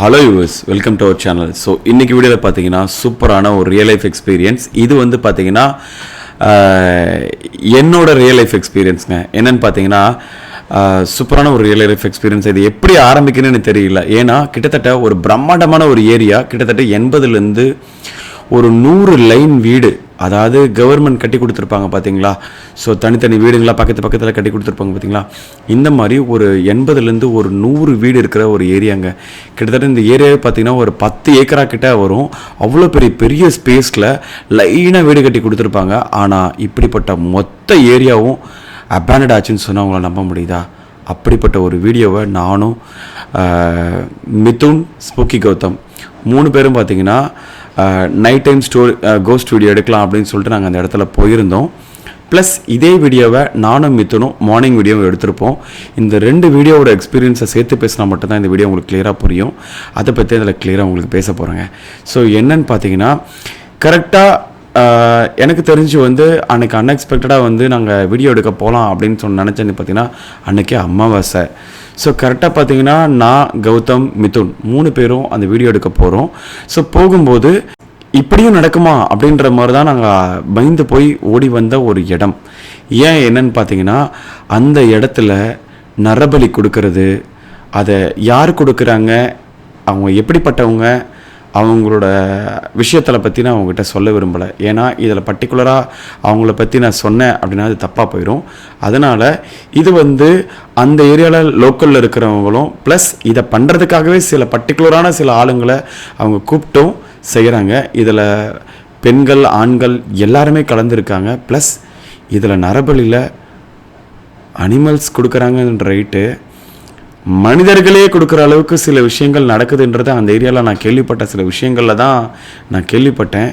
Hello yours, welcome to our channel. So இன்றைக்கி வீடியோவில் பார்த்தீங்கன்னா சூப்பரான ஒரு ரியல் லைஃப் எக்ஸ்பீரியன்ஸ். இது வந்து பார்த்தீங்கன்னா என்னோட ரியல் லைஃப் எக்ஸ்பீரியன்ஸுங்க. என்னென்னு பார்த்தீங்கன்னா சூப்பரான ஒரு ரியல் லைஃப் எக்ஸ்பீரியன்ஸ். இது எப்படி ஆரம்பிக்கணும்னு தெரியல. ஏன்னா கிட்டத்தட்ட ஒரு பிரம்மாண்டமான ஒரு ஏரியா, கிட்டத்தட்ட 80லேருந்து ஒரு 100 லைன் வீடு, அதாவது கவர்மெண்ட் கட்டி கொடுத்துருப்பாங்க பார்த்தீங்களா. ஸோ தனித்தனி வீடுங்களாம் பக்கத்தில் கட்டி கொடுத்துருப்பாங்க பார்த்தீங்களா. இந்த மாதிரி ஒரு 80லேருந்து ஒரு 100 வீடு இருக்கிற ஒரு ஏரியாங்க. கிட்டத்தட்ட இந்த ஏரியாவே பார்த்தீங்கன்னா ஒரு 10 ஏக்கரா கிட்ட வரும். அவ்வளோ பெரிய ஸ்பேஸில் லைனாக வீடு கட்டி கொடுத்துருப்பாங்க. ஆனால் இப்படிப்பட்ட மொத்த ஏரியாவும் அபேண்டட் ஆச்சுன்னு சொன்னால் அவங்கள நம்ப முடியுதா? அப்படிப்பட்ட ஒரு வீடியோவை நானும் மிதுன், ஸ்பூக்கி கௌதம் 3 பேரும் பார்த்தீங்கன்னா நைட் டைம் கோஸ்ட் வீடியோ எடுக்கலாம் அப்படின்னு சொல்லிட்டு நாங்கள் அந்த இடத்துல போயிருந்தோம். ப்ளஸ் இதே வீடியோவை நானும் மிதுனும் மார்னிங் வீடியோவை எடுத்திருப்போம். இந்த 2 வீடியோவோட எக்ஸ்பீரியன்ஸை சேர்த்து பேசினா மட்டும்தான் இந்த வீடியோ உங்களுக்கு கிளியராக புரியும். அதை பற்றி அதில் கிளியராக உங்களுக்கு பேச போகிறேங்க. ஸோ என்னன்னு பார்த்தீங்கன்னா, கரெக்டாக எனக்கு தெரிஞ்சு வந்து அன்றைக்கி அன்எக்ஸ்பெக்டடாக வந்து நாங்கள் வீடியோ எடுக்க போகலாம் அப்படின்னு நினச்சேன்னு பார்த்தீங்கன்னா அன்றைக்கி அமாவாசை. ஸோ கரெக்டாக பார்த்தீங்கன்னா நான், கௌதம், மிதுன் 3 பேரும் அந்த வீடியோ எடுக்க போகிறோம். ஸோ போகும்போது இப்படியும் நடக்குமா அப்படின்ற மாதிரி தான் நாங்கள் பயந்து போய் ஓடி வந்த ஒரு இடம். ஏன் என்னன்னு பார்த்தீங்கன்னா, அந்த இடத்துல நரபலி கொடுக்கறது, அதை யார் கொடுக்குறாங்க, அவங்க எப்படிப்பட்டவங்க, அவங்களோட விஷயத்தில் பற்றி நான் அவங்ககிட்ட சொல்ல விரும்பலை. ஏன்னா இதில் பர்டிகுலராக அவங்கள பற்றி நான் சொன்னேன் அப்படின்னா அது தப்பாக போயிடும். அதனால் இது வந்து அந்த ஏரியாவில் லோக்கலில் இருக்கிறவங்களும் ப்ளஸ் இதை பண்ணுறதுக்காகவே சில பர்டிகுலரான சில ஆளுங்களை அவங்க கூப்பிட்டும் செய்கிறாங்க. இதில் பெண்கள், ஆண்கள் எல்லாருமே கலந்துருக்காங்க. ப்ளஸ் இதில் நரபலியில் அனிமல்ஸ் கொடுக்குறாங்கன்ற ரைட்டு மனிதர்களே கொடுக்குற அளவுக்கு சில விஷயங்கள் நடக்குதுன்றது அந்த ஏரியாவில் நான் கேள்விப்பட்ட சில விஷயங்களில் தான் நான் கேள்விப்பட்டேன்.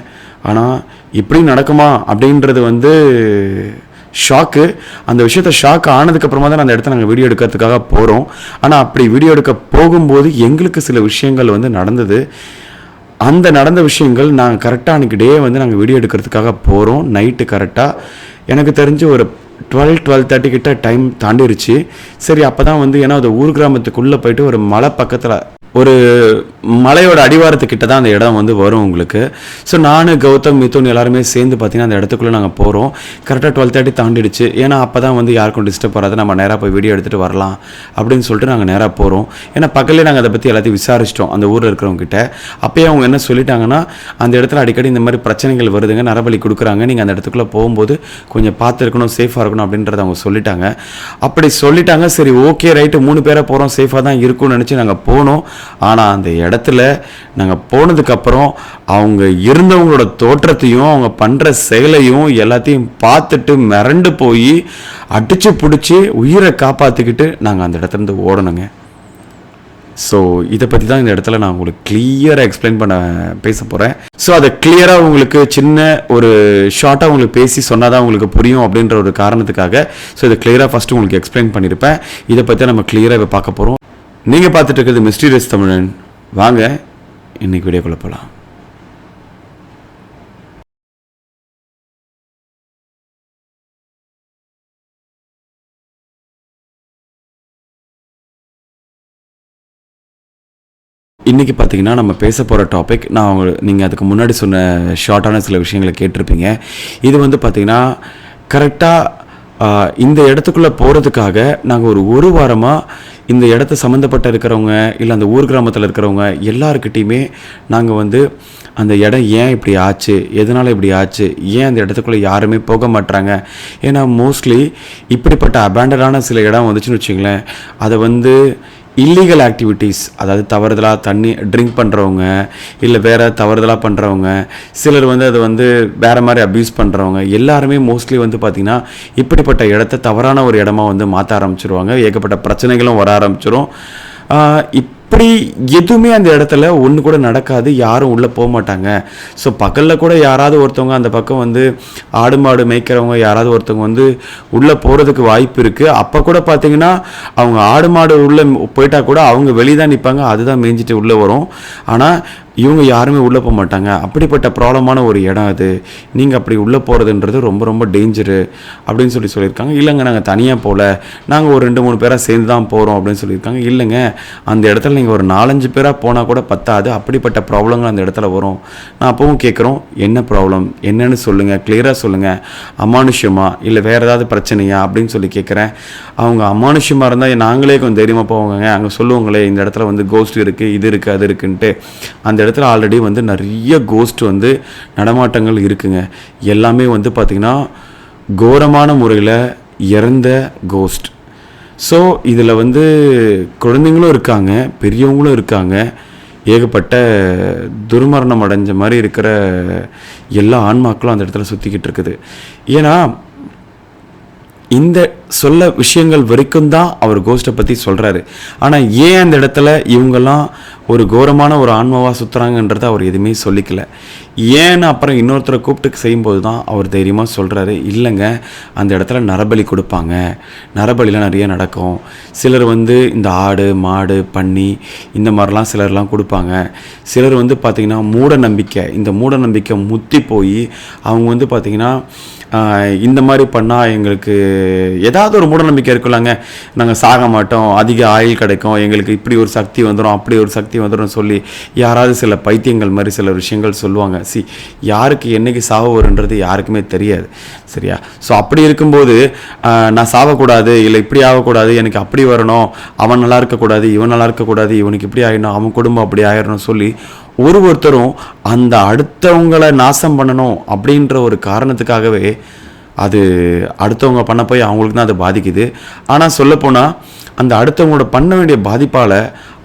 ஆனால் இப்படி நடக்குமா அப்படின்றது வந்து ஷாக்கு. அந்த விஷயத்த ஷாக் ஆனதுக்கப்புறமா தான் அந்த இடத்த நாங்கள் வீடியோ எடுக்கிறதுக்காக போகிறோம். ஆனால் அப்படி வீடியோ எடுக்க போகும்போது எங்களுக்கு சில விஷயங்கள் வந்து நடந்தது. அந்த நடந்த விஷயங்கள் நாங்கள் கரெக்டாக அன்றைக்கி டே வந்து நாங்கள் வீடியோ எடுக்கிறதுக்காக போகிறோம். நைட்டு கரெக்டாக எனக்கு தெரிஞ்சு ஒரு 12:30 கிட்ட டைம் தாண்டிருச்சு. சரி, அப்போ தான் வந்து ஏன்னா அது ஊர் கிராமத்துக்குள்ளே போயிட்டு ஒரு மலை பக்கத்தில் ஒரு மலையோட அடிவாரத்துக்கிட்ட தான் அந்த இடம் வந்து வரும் உங்களுக்கு. ஸோ நான், கௌதம், மிதுன் எல்லாருமே சேர்ந்து பார்த்தீங்கன்னா அந்த இடத்துக்குள்ளே நாங்கள் போகிறோம். கரெக்டாக 12:30 தாண்டிடுச்சு. ஏன்னா அப்போ தான் வந்து யாருக்கும் டிஸ்டர்ப் வராது, நம்ம நேராக போய் வீடியோ எடுத்துகிட்டு வரலாம் அப்படின்னு சொல்லிட்டு நாங்கள் நேராக போகிறோம். ஏன்னா பக்கத்துலேயே நாங்கள் அதை பற்றி எல்லாத்தையும் விசாரிச்சிட்டோம் அந்த ஊரில் இருக்கிறவங்ககிட்ட. அப்போயே அவங்க என்ன சொல்லிட்டாங்கன்னா, அந்த இடத்துல அடிக்கடி இந்த மாதிரி பிரச்சனைகள் வருதுங்க, நரபலி கொடுக்குறாங்க, நீங்கள் அந்த இடத்துக்குள்ளே போகும்போது கொஞ்சம் பார்த்து இருக்கணும், சேஃபாக இருக்கணும் அப்படின்றத அவங்க சொல்லிட்டாங்க. அப்படி சொல்லிட்டாங்க. சரி, ஓகே, ரைட்டு, 3 பேரை போகிறோம், சேஃபாக தான் இருக்கும்னு நினச்சி நாங்கள் போனோம். ஆனால் அந்த இடத்துல நாங்கள் போனதுக்கப்புறம் அவங்க இருந்தவங்களோட தோற்றத்தையும் அவங்க பண்ணுற செயலையும் எல்லாத்தையும் பார்த்துட்டு மிரண்டு போய் அடித்து பிடிச்சி உயிரை காப்பாற்றிக்கிட்டு நாங்கள் அந்த இடத்துலேருந்து ஓடணுங்க. ஸோ இதை பற்றி தான் இந்த இடத்துல நான் உங்களுக்கு கிளியராக எக்ஸ்பிளைன் பேச போகிறேன். ஸோ அதை கிளியராக உங்களுக்கு சின்ன ஒரு ஷார்ட்டாக உங்களுக்கு பேசி சொன்னால் தான் உங்களுக்கு புரியும் அப்படின்ற ஒரு காரணத்துக்காக ஸோ இதை கிளியராக ஃபஸ்ட்டு உங்களுக்கு எக்ஸ்பிளைன் பண்ணியிருப்பேன். இதை பற்றி நம்ம கிளியராக இப்போ பார்க்க போகிறோம். நீங்கள் பார்த்துட்டு இருக்கிறது மிஸ்டீரியஸ் தமிழன். வாங்க இன்னைக்கு வீடியோக்குள்ள போகலாம். இன்றைக்கி பார்த்தீங்கன்னா நம்ம பேச போகிற டாபிக், நீங்கள் அதுக்கு முன்னாடி சொன்ன ஷார்ட்டான சில விஷயங்களை கேட்டிருப்பீங்க. இது வந்து பார்த்திங்கன்னா கரெக்டாக இந்த இடத்துக்குள்ளே போகிறதுக்காக நாங்கள் ஒரு வாரமாக இந்த இடத்த சம்மந்தப்பட்ட இருக்கிறவங்க இல்லை அந்த ஊர் கிராமத்தில் இருக்கிறவங்க எல்லாருக்கிட்டையுமே நாங்கள் வந்து அந்த இடம் ஏன் இப்படி ஆச்சு, எதனால் இப்படி ஆச்சு, ஏன் அந்த இடத்துக்குள்ளே யாருமே போக மாட்டாங்க. ஏன்னா மோஸ்ட்லி இப்படிப்பட்ட அபேண்டடான சில இடம் வந்துச்சுன்னு வச்சுங்களேன், அதை வந்து இல்லீகல் ஆக்டிவிட்டீஸ், அதாவது தவறுதலாக தண்ணி ட்ரிங்க் பண்ணுறவங்க இல்லை வேறு தவறுதலாக பண்ணுறவங்க, சிலர் வந்து அதை வந்து வேறு மாதிரி அப்யூஸ் பண்ணுறவங்க எல்லாருமே மோஸ்ட்லி வந்து பார்த்திங்கன்னா இப்படிப்பட்ட இடத்த தவறான ஒரு இடமா வந்து மாற்ற ஆரம்பிச்சிருவாங்க. ஏகப்பட்ட பிரச்சனைகளும் வர ஆரம்பிச்சிடும். இப்படி எதுவுமே அந்த இடத்துல ஒன்று கூட நடக்காது, யாரும் உள்ளே போக மாட்டாங்க. ஸோ பகலில் கூட யாராவது ஒருத்தவங்க அந்த பக்கம் வந்து ஆடு மாடு மேய்க்கிறவங்க யாராவது ஒருத்தவங்க வந்து உள்ளே போகிறதுக்கு வாய்ப்பு இருக்குது. அப்போ கூட பார்த்தீங்கன்னா அவங்க ஆடு மாடு உள்ளே போயிட்டா கூட அவங்க வெளியே தான் நிற்பாங்க, அதுதான் மேய்ஞ்சிட்டு உள்ளே வரும். ஆனால் இவங்க யாருமே உள்ளே போக மாட்டாங்க. அப்படிப்பட்ட ப்ராப்ளமான ஒரு இடம் அது. நீங்கள் அப்படி உள்ளே போகிறதுன்றது ரொம்ப ரொம்ப டேஞ்சரு அப்படின்னு சொல்லியிருக்காங்க. இல்லைங்க, நாங்கள் தனியாக போகல, நாங்கள் ஒரு 2-3 பேராக சேர்ந்து தான் போகிறோம் அப்படின்னு சொல்லியிருக்காங்க. இல்லைங்க, அந்த இடத்துல நீங்கள் ஒரு 4-5 பேராக போனால் கூட பத்தாது, அப்படிப்பட்ட ப்ராப்ளங்கள் அந்த இடத்துல வரும். நான் அப்பவும் கேட்குறோம், என்ன ப்ராப்ளம், என்னன்னு சொல்லுங்கள், கிளியராக சொல்லுங்கள், அமானுஷ்யமா இல்லை வேறு ஏதாவது பிரச்சனையா அப்படின்னு சொல்லி கேட்குறேன். அவங்க அமானுஷ்யமாக இருந்தால் நாங்களே கொஞ்சம் தைரியமாக போவாங்க, அங்கே சொல்லுவாங்களே இந்த இடத்துல வந்து கோஸ்ட் இருக்குது, இது இருக்குது, அது இருக்குன்ட்டு. அந்த இடத்துல ஆல்ரெடி வந்து நிறைய கோஸ்ட் வந்து நடமாட்டங்கள் இருக்குங்க. எல்லாமே வந்து பார்த்திங்கன்னா கோரமான முறையில் இறந்த கோஸ்ட். ஸோ இதில் வந்து குழந்தைங்களும் இருக்காங்க, பெரியவங்களும் இருக்காங்க. ஏகப்பட்ட துர்மரணம் அடைஞ்ச மாதிரி இருக்கிற எல்லா ஆன்மாக்களும் அந்த இடத்துல சுற்றிக்கிட்டு இருக்குது. ஏன்னா இந்த சொல்ல விஷயங்கள் வரைக்கும் தான் அவர் கோஸ்ட்டை பற்றி சொல்கிறாரு. ஆனால் ஏன் அந்த இடத்துல இவங்கெல்லாம் ஒரு கோரமான ஒரு ஆன்மாவாக சுற்றுறாங்கன்றதை அவர் எதுவுமே சொல்லிக்கல. ஏன்னு அப்புறம் இன்னொருத்தரை கூப்பிட்டு செய்யும்போது தான் அவர் தைரியமாக சொல்கிறாரு, இல்லைங்க அந்த இடத்துல நரபலி கொடுப்பாங்க, நரபலிலாம் நிறைய நடக்கும். சிலர் வந்து இந்த ஆடு மாடு பன்னி இந்த மாதிரிலாம் சிலர்லாம் கொடுப்பாங்க. சிலர் வந்து பார்த்திங்கன்னா மூட நம்பிக்கை, இந்த மூட நம்பிக்கை முத்தி போய் அவங்க வந்து பார்த்திங்கன்னா இந்த மாதிரி பண்ணால் எங்களுக்கு ஏதாவது ஒரு மூடநம்பிக்கை இருக்குல்லாங்க, நாங்கள் சாக மாட்டோம், அதிக ஆயுள் கிடைக்கும், எங்களுக்கு இப்படி ஒரு சக்தி வந்துடும், அப்படி ஒரு சக்தி வந்துடும் சொல்லி யாராவது சில பைத்தியங்கள் மாதிரி சில விஷயங்கள் சொல்லுவாங்க. யாருக்கு என்னைக்கு சாவு வருன்றது யாருக்குமே தெரியாது, சரியா? ஸோ அப்படி இருக்கும்போது நான் சாகக்கூடாது, இல்லை இப்படி ஆகக்கூடாது, எனக்கு அப்படி வரணும், அவன் நல்லா இருக்கக்கூடாது, இவன் நல்லா இருக்கக்கூடாது, இவனுக்கு இப்படி ஆகிடணும், அவன் குடும்பம் அப்படி ஆயிடணும் சொல்லி ஒருத்தரும் அந்த அடுத்தவங்களை நாசம் பண்ணணும் அப்படின்ற ஒரு காரணத்துக்காகவே அது அடுத்தவங்க பண்ண போய் அவங்களுக்கு தான் அது பாதிக்குது. ஆனால் சொல்லப்போனால் அந்த அடுத்தவங்களோட பண்ண வேண்டிய பாதிப்பால்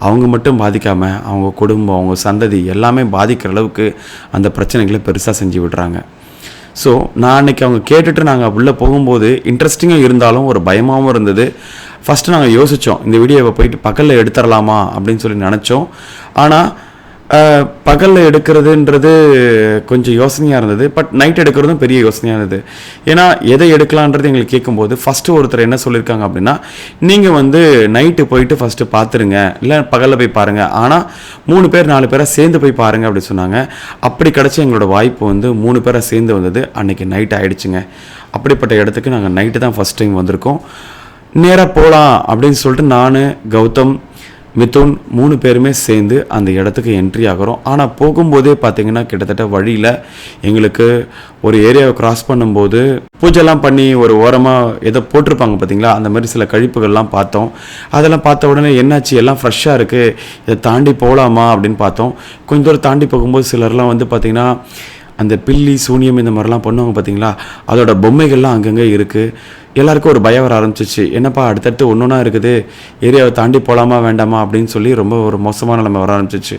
அவங்க மட்டும் பாதிக்காமல் அவங்க குடும்பம், அவங்க சந்ததி எல்லாமே பாதிக்கிற அளவுக்கு அந்த பிரச்சனைகளை பெருசாக செஞ்சு விடுறாங்க. ஸோ நான் அன்றைக்கி அவங்க கேட்டுட்டு நாங்கள் உள்ளே போகும்போது இன்ட்ரெஸ்டிங்காக இருந்தாலும் ஒரு பயமாகவும் இருந்தது. ஃபஸ்ட்டு நாங்கள் யோசித்தோம், இந்த வீடியோவை போயிட்டு பகலில் எடுத்துடலாமா அப்படின்னு சொல்லி நினச்சோம். ஆனால் பகலில் எடுக்கிறதுன்றது கொஞ்சம் யோசனையாக இருந்தது. பட் நைட் எடுக்கிறதும் பெரிய யோசனையாக இருந்தது. ஏன்னா எதை எடுக்கலான்றது எங்களுக்கு கேட்கும்போது ஃபஸ்ட்டு ஒருத்தர் என்ன சொல்லியிருக்காங்க அப்படின்னா, நீங்கள் வந்து நைட்டு போயிட்டு ஃபஸ்ட்டு பார்த்துருங்க, இல்லை பகலில் போய் பாருங்கள், ஆனால் 3 பேர் 4 பேராக சேர்ந்து போய் பாருங்கள் அப்படி சொன்னாங்க. அப்படி கிடச்சி எங்களோட வாய்ப்பு வந்து 3 பேராக சேர்ந்து வந்தது. அன்றைக்கி நைட் ஆகிடுச்சுங்க. அப்படிப்பட்ட இடத்துக்கு நாங்கள் நைட்டு தான் ஃபஸ்ட் டைம் வந்திருக்கோம். நேராக போகலாம் அப்படின்னு சொல்லிட்டு நான், கௌதம், மிதுன் 3 பேருமே சேர்ந்து அந்த இடத்துக்கு என்ட்ரி ஆகிறோம். ஆனால் போகும்போதே பார்த்திங்கன்னா கிட்டத்தட்ட வழியில் எங்களுக்கு ஒரு ஏரியாவை கிராஸ் பண்ணும்போது பூஜைலாம் பண்ணி ஒரு ஓரமாக ஏதோ போட்டிருப்பாங்க பார்த்திங்களா, அந்த மாதிரி சில கழிப்புகள்லாம் பார்த்தோம். அதெல்லாம் பார்த்த உடனே என்னாச்சு, எல்லாம் ஃப்ரெஷ்ஷாக இருக்குது, இதை தாண்டி போகலாமா அப்படின்னு பார்த்தோம். கொஞ்சம் தூரம் தாண்டி போகும்போது சிலர்லாம் வந்து பார்த்திங்கன்னா அந்த பில்லி சூனியம் இந்த மாதிரிலாம் பண்ணுவாங்க பார்த்திங்களா, அதோட பொம்மைகள்லாம் அங்கங்கே இருக்குது. எல்லாருக்கும் ஒரு பயம் வர ஆரம்பிச்சிச்சு. என்னப்பா அடுத்தடுத்து ஒன்று ஒன்றா இருக்குது, ஏரியாவை தாண்டி போகலாமா வேண்டாமா அப்படின்னு சொல்லி ரொம்ப ஒரு மோசமான நிலைமை வர ஆரம்பிச்சிச்சு.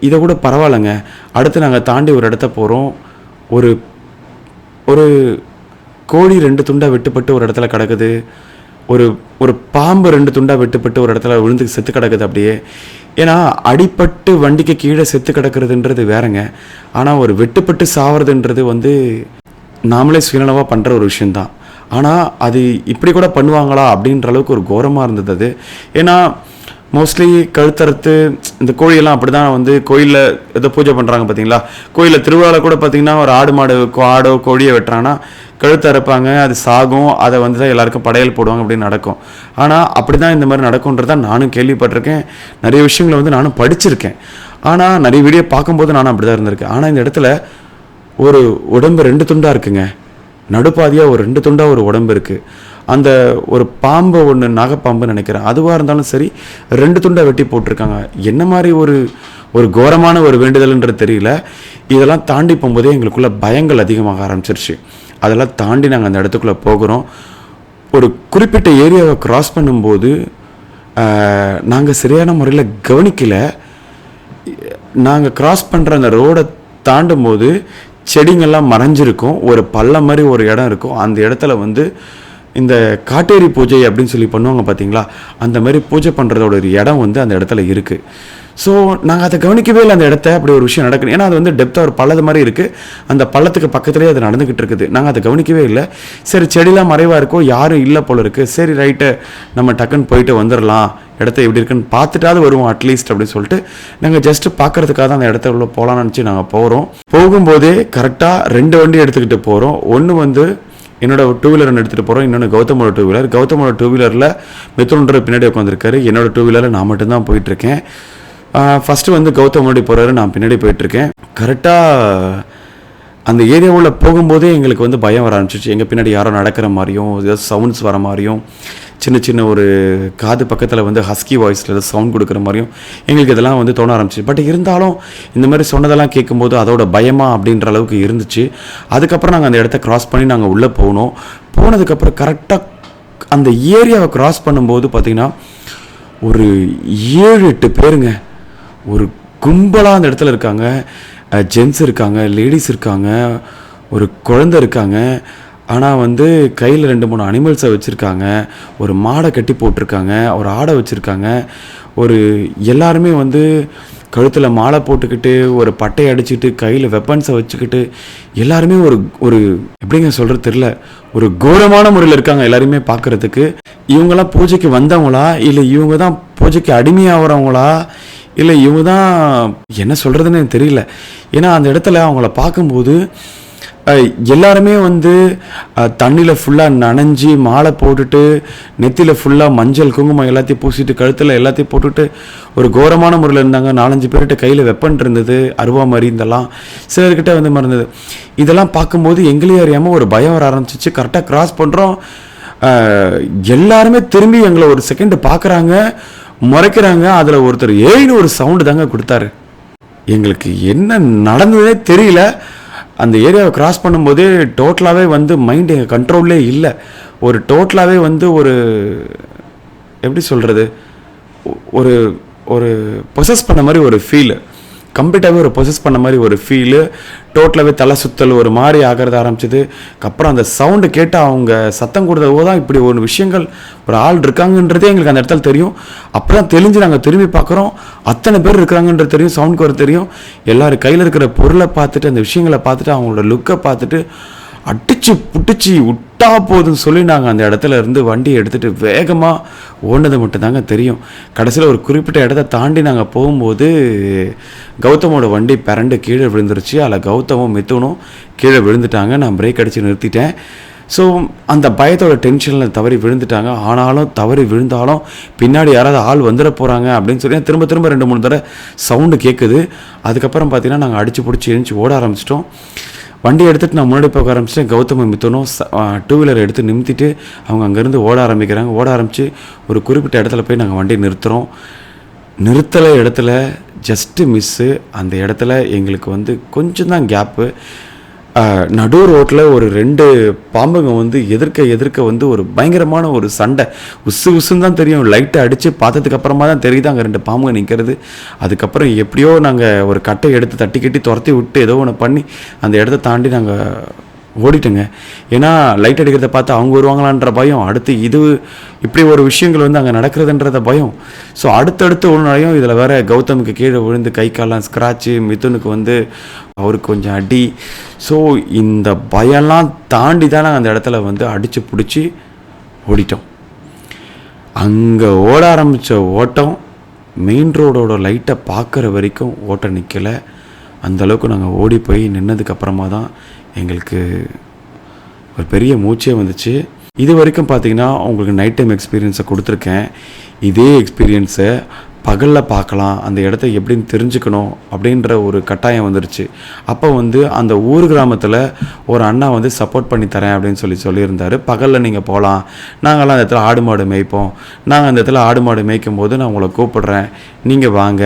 இதை கூட பரவாயில்லைங்க. அடுத்து நாங்கள் தாண்டி ஒரு இடத்த போகிறோம். ஒரு ஒரு கோழி 2 துண்டாக வெட்டுப்பட்டு ஒரு இடத்துல கிடக்குது. ஒரு பாம்பு 2 துண்டாக வெட்டுப்பட்டு ஒரு இடத்துல விழுந்து செத்து கிடக்குது அப்படியே. ஏன்னா அடிப்பட்டு வண்டிக்கு கீழே செத்து கிடக்கிறதுன்றது வேறங்க. ஆனால் ஒரு வெட்டுப்பட்டு சாவறதுன்றது வந்து நாமளே சுயநலவாக பண்ணுற ஒரு விஷயந்தான். ஆனால் அது இப்படி கூட பண்ணுவாங்களா அப்படின்ற அளவுக்கு ஒரு கோரமாக இருந்தது அது. ஏன்னா மோஸ்ட்லி கழுத்தறுத்து இந்த கோழியெல்லாம் அப்படி தான் வந்து கோயிலில் ஏதோ பூஜை பண்ணுறாங்க பார்த்தீங்களா, கோயிலில் திருவிழாவில் கூட பார்த்திங்கன்னா ஒரு ஆடோ கோழியை வெட்டுறாங்கன்னா கழுத்து அறுப்பாங்க, அது சாகும், அதை வந்து தான் எல்லாருக்கும் படையல் போடுவாங்க அப்படின்னு நடக்கும். ஆனால் அப்படி தான் இந்த மாதிரி நடக்கும்ன்றதான் நானும் கேள்விப்பட்டிருக்கேன். நிறைய விஷயங்களை வந்து நானும் படிச்சிருக்கேன். ஆனால் நிறைய வீடியோ பார்க்கும்போது நானும் அப்படி தான் இருந்திருக்கேன். ஆனால் இந்த இடத்துல ஒரு உடம்பு 2 துண்டாக இருக்குங்க, நடுப்பாதியாக ஒரு 2 துண்டாக ஒரு உடம்பு இருக்குது. அந்த ஒரு பாம்பை ஒன்று நாகப்பாம்பு நினைக்கிறேன், அதுவாக இருந்தாலும் சரி 2 துண்டை வெட்டி போட்டிருக்காங்க. என்ன மாதிரி ஒரு கோரமான ஒரு வேண்டுதல்ன்றது தெரியல. இதெல்லாம் தாண்டி போகும்போதே எங்களுக்குள்ள பயங்கள் அதிகமாக ஆரம்பிச்சிருச்சு. அதெல்லாம் தாண்டி நாங்கள் அந்த இடத்துக்குள்ளே போகிறோம். ஒரு குறிப்பிட்ட ஏரியாவை கிராஸ் பண்ணும்போது நாங்கள் சரியான முறையில் கவனிக்கலை. நாங்கள் கிராஸ் பண்ணுற அந்த ரோடை தாண்டும் போது செடிங்கள்லாம் மறைஞ்சிருக்கும், ஒரு பள்ளம் மாதிரி ஒரு இடம் இருக்கும். அந்த இடத்துல வந்து இந்த காட்டேரி பூஜை அப்படின்னு சொல்லி பண்ணுவாங்க பார்த்தீங்களா, அந்த மாதிரி பூஜை பண்ணுறதோட ஒரு இடம் வந்து அந்த இடத்துல இருக்குது. ஸோ நாங்கள் அதை கவனிக்கவே இல்லை அந்த இடத்த. அப்படி ஒரு விஷயம் நடக்குது. ஏன்னா அது வந்து டெப்த்தாக ஒரு பள்ளது மாதிரி இருக்குது. அந்த பள்ளத்துக்கு பக்கத்துலேயே அது நடந்துக்கிட்டு இருக்குது. நாங்கள் அதை கவனிக்கவே இல்லை. சரி, செடிலாம் மறைவாக இருக்கோ, யாரும் இல்லை போல இருக்குது. சரி ரைட்டு, நம்ம டக்குன்னு போயிட்டு வந்துடலாம், இடத்த எப்படி இருக்குன்னு பார்த்துட்டாவது வருவோம் அட்லீஸ்ட் அப்படின்னு சொல்லிட்டு நாங்கள் ஜஸ்ட்டு பார்க்குறதுக்காக தான் அந்த இடத்த உள்ள போகலான்னு நினச்சி நாங்கள் போகிறோம். போகும்போதே கரெக்டாக 2 வண்டி எடுத்துக்கிட்டு போகிறோம். ஒன்று வந்து என்னோட டூ வீலர் எடுத்துகிட்டு போகிறோம், இன்னொன்று கௌதமோட டூ வீலர். கௌதமோட டூ வீலரில் மிதுன்ற பின்னாடி உட்காந்துருக்காரு. என்னோட டூ வீலரில் நான் மட்டும்தான் போயிட்டுருக்கேன். ஃபஸ்ட்டு வந்து கௌதம் முன்னாடி போகிறாரு, நான் பின்னாடி போயிட்டுருக்கேன். கரெக்டாக அந்த ஏரியாவில் போகும்போதே எங்களுக்கு வந்து பயம் வர ஆரம்பிச்சிச்சு. எங்கள் பின்னாடி யாரோ நடக்கிற மாதிரியும், ஏதாவது சவுண்ட்ஸ் வர மாதிரியும், சின்ன சின்ன ஒரு காது பக்கத்தில் வந்து ஹஸ்கி வாய்ஸில் ஏதாவது சவுண்ட் கொடுக்குற மாதிரியும் எங்களுக்கு இதெல்லாம் வந்து தோண ஆரம்பிச்சிச்சு. பட் இருந்தாலும் இந்த மாதிரி சொன்னதெல்லாம் கேட்கும்போது அதோட பயமா அப்படின்ற அளவுக்கு இருந்துச்சு. அதுக்கப்புறம் நாங்கள் அந்த இடத்த க்ராஸ் பண்ணி நாங்கள் உள்ளே போனோம். போனதுக்கப்புறம் கரெக்டாக அந்த ஏரியாவை க்ராஸ் பண்ணும்போது பார்த்திங்கன்னா ஒரு 7-8 பேருங்க ஒரு கும்பலாக அந்த இடத்துல இருக்காங்க. ஜென்ட்ஸ் இருக்காங்க, லேடிஸ் இருக்காங்க, ஒரு குழந்தை இருக்காங்க. ஆனால் வந்து கையில் 2-3 அனிமல்ஸை வச்சுருக்காங்க. ஒரு மாடை கட்டி போட்டிருக்காங்க, ஒரு ஆடை வச்சுருக்காங்க. ஒரு எல்லாருமே வந்து கழுத்தில் மாலை போட்டுக்கிட்டு, ஒரு பட்டையை அடிச்சுக்கிட்டு, கையில் வெப்பன்ஸை வச்சுக்கிட்டு, எல்லாருமே ஒரு எப்படிங்க சொல்கிறது தெரில, ஒரு கோரமான முறையில் இருக்காங்க எல்லாருமே பார்க்குறதுக்கு. இவங்கெல்லாம் பூஜைக்கு வந்தவங்களா, இல்லை இவங்க தான் பூஜைக்கு அடிமையாகிறவங்களா, இல்லை இவங்க தான் என்ன சொல்கிறதுன்னு தெரியல. ஏன்னா அந்த இடத்துல அவங்கள பார்க்கும்போது எல்லாருமே வந்து தண்ணியில் ஃபுல்லாக நனைஞ்சி மாலை போட்டுட்டு, நெத்தியில் ஃபுல்லாக மஞ்சள் குங்குமம் எல்லாத்தையும் பூசிட்டு, கழுத்தில் எல்லாத்தையும் போட்டுட்டு ஒரு கோரமான முறையில் இருந்தாங்க. 4-5 பேர்கிட்ட கையில் வெப்பன் இருந்தது, அருவா மாதிரி இதெல்லாம் சிலர்கிட்ட வந்து மறந்தது. இதெல்லாம் பார்க்கும்போது எங்களே அறியாமல் ஒரு பயம் வர ஆரம்பிச்சிச்சு. கரெக்டாக கிராஸ் பண்ணுறோம். எல்லாருமே திரும்பி எங்களை ஒரு செகண்ட் பார்க்குறாங்க, முறைக்கிறாங்க. அதில் ஒருத்தர் ஏன்னு ஒரு சவுண்டு தாங்க கொடுத்தாரு. எங்களுக்கு என்ன நடந்ததே தெரியல. அந்த ஏரியாவை கிராஸ் பண்ணும்போதே டோட்டலாகவே வந்து மைண்ட் எங்கள் கண்ட்ரோல்லே இல்லை. ஒரு டோட்டலாகவே வந்து ஒரு எப்படி சொல்கிறது, ஒரு ஒரு பொசஸ் பண்ண மாதிரி ஒரு ஃபீலு, கம்ப்ளீட்டாகவே ஒரு பொசஸ் பண்ண மாதிரி ஒரு ஃபீலு. டோட்டலாகவே தலை சுத்தல் ஒரு மாதிரி ஆகிறது ஆரம்பிச்சிது. அப்புறம் அந்த சவுண்டு கேட்டு அவங்க சத்தம் கொடுத்தவோ தான் இப்படி ஒரு விஷயங்கள், ஒரு ஆள் இருக்காங்கன்றதே எங்களுக்கு அந்த இடத்துல தெரியும். அப்போ தான் தெரிஞ்சு நாங்கள் திரும்பி பார்க்குறோம், அத்தனை பேர் இருக்கிறாங்கன்றது தெரியும், சவுண்ட் வர தெரியும். எல்லோரும் கையில் இருக்கிற பொருளை பார்த்துட்டு, அந்த விஷயங்களை பார்த்துட்டு, அவங்களோட லுக்கை பார்த்துட்டு அடிச்சு புட்டிச்சு விட்டா போதுன்னு சொல்லி நாங்கள் அந்த இடத்துல இருந்து வண்டியை எடுத்துகிட்டு வேகமாக ஓடினது மட்டும்தாங்க தெரியும். கடைசியில் ஒரு குறிப்பிட்ட இடத்த தாண்டி நாங்கள் போகும்போது கௌதமோட வண்டி பிறண்டு கீழே விழுந்துருச்சு. அதில் கௌதமும் மிதுனும் கீழே விழுந்துட்டாங்க. நான் பிரேக் அடித்து நிறுத்திட்டேன். ஸோ அந்த பயத்தோட டென்ஷனில் தவறி விழுந்துட்டாங்க. ஆனாலும் தவறி விழுந்தாலும் பின்னாடி யாராவது ஆள் வந்துட போகிறாங்க அப்படின்னு சொல்லி திரும்ப 2-3 தடவை சவுண்டு கேட்குது. அதுக்கப்புறம் பார்த்தீங்கன்னா நாங்கள் அடித்து பிடிச்சி எழுந்துச்சி ஓட ஆரம்பிச்சிட்டோம். வண்டி எடுத்துகிட்டு நான் முன்னாடி போக ஆரம்பிச்சிட்டேன். கௌதமும் மிதுனும் டூ வீலர் எடுத்து நிறுத்திட்டு அவங்க அங்கேருந்து ஓட ஆரம்பிக்கிறாங்க. ஓட ஆரம்பித்து ஒரு குறிப்பிட்ட இடத்துல போய் நாங்கள் வண்டி நிறுத்துகிறோம். நிறுத்தலை இடத்துல ஜஸ்ட்டு மிஸ்ஸு. அந்த இடத்துல எங்களுக்கு வந்து கொஞ்சம் தான் கேப்பு. நடு ரோட்டில் ஒரு 2 பாம்புங்க வந்து எதிர்க்க வந்து ஒரு பயங்கரமான ஒரு சண்டை. உசுன்னு தான் தெரியும். லைட்டை அடித்து பார்த்ததுக்கு அப்புறமா தான் தெரியுது அங்கே 2 பாம்புங்க நிற்கிறது. அதுக்கப்புறம் எப்படியோ நாங்கள் ஒரு கட்டை எடுத்து தட்டி கட்டி துரத்தி விட்டு ஏதோ ஒன்று பண்ணி அந்த இடத்த தாண்டி நாங்கள் ஓடிட்டேங்க. ஏன்னா லைட் அடிக்கிறத பார்த்து அவங்க வருவாங்களான்ற பயம், அடுத்து இது இப்படி ஒரு விஷயங்கள் வந்து அங்கே நடக்கிறதுன்றத பயம். ஸோ அடுத்தடுத்து ஒரு நாளையும் இதில் வேற கௌதமுக்கு கீழே விழுந்து கை காலெலாம் ஸ்க்ராட்சு, மிதுனுக்கு வந்து அவருக்கு கொஞ்சம் அடி. ஸோ இந்த பயம்லாம் தாண்டி தான் நாங்கள் அந்த இடத்துல வந்து அடித்து பிடிச்சி ஓடிட்டோம். அங்கே ஓட ஆரம்பித்த ஓட்டம் மெயின் ரோடோட லைட்டை பார்க்குற வரைக்கும் ஓட்டம் நிற்கலை. அந்தளவுக்கு நாங்கள் ஓடி போய் நின்னதுக்கப்புறமா தான் எங்களுக்கு ஒரு பெரிய மூச்சே வந்துச்சு. இது வரைக்கும் பார்த்தீங்கன்னா உங்களுக்கு நைட் டைம் எக்ஸ்பீரியன்ஸை கொடுத்துருக்கேன். இதே எக்ஸ்பீரியன்ஸை பகலில் பார்க்கலாம், அந்த இடத்த எப்படின்னு தெரிஞ்சுக்கணும் அப்படின்ற ஒரு கட்டாயம் வந்துருச்சு. அப்போ வந்து அந்த ஊர் கிராமத்தில் ஒரு அண்ணா வந்து சப்போர்ட் பண்ணி தரேன் அப்படின்னு சொல்லியிருந்தார். பகலில் நீங்கள் போகலாம், நாங்கள்லாம் அந்த இடத்துல ஆடு மாடு மேய்ப்போம், நாங்கள் அந்த இடத்துல ஆடு மாடு மேய்க்கும் போது நான் உங்களை கூப்பிடுறேன், நீங்கள் வாங்க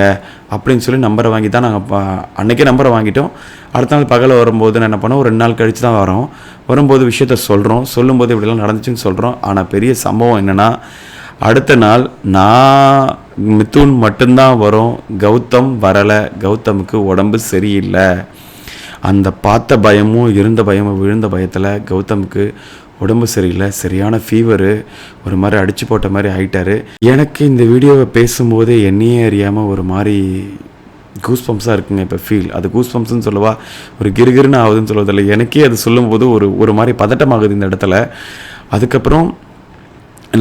அப்படின்னு சொல்லி நம்பரை வாங்கி தான் நாங்கள் அன்றைக்கே நம்பரை வாங்கிட்டோம். அடுத்த நாள் பகலில் வரும்போது நான் என்ன பண்ணோம், ஒரு 2 நாள் கழித்து தான் வரோம். வரும்போது விஷயத்த சொல்லும்போது இப்படிலாம் நடந்துச்சுன்னு சொல்கிறோம். ஆனால் பெரிய சம்பவம் என்னென்னா, அடுத்த நாள் நான் மிதுன் மட்டும்தான் வரும், கௌதம் வரலை. கௌதமுக்கு உடம்பு சரியில்லை. அந்த பார்த்த பயமும் இருந்த பயமும் விழுந்த பயத்தில் கௌதமுக்கு உடம்பு சரியில்லை, சரியான ஃபீவரு, ஒரு மாதிரி அடிச்சு போட்ட மாதிரி ஆயிட்டாரு. எனக்கு இந்த வீடியோவை பேசும்போதே என்னையே அறியாமல் ஒரு மாதிரி கூஸ் பம்ப்ஸாக இருக்குங்க இப்போ ஃபீல். அது கூஸ் பம்ப்ஸ்ன்னு சொல்லவா, ஒரு கிருகிருன்னு ஆகுதுன்னு சொல்வதில்லை, எனக்கே அது சொல்லும்போது ஒரு மாதிரி பதட்டமாகுது இந்த இடத்துல. அதுக்கப்புறம்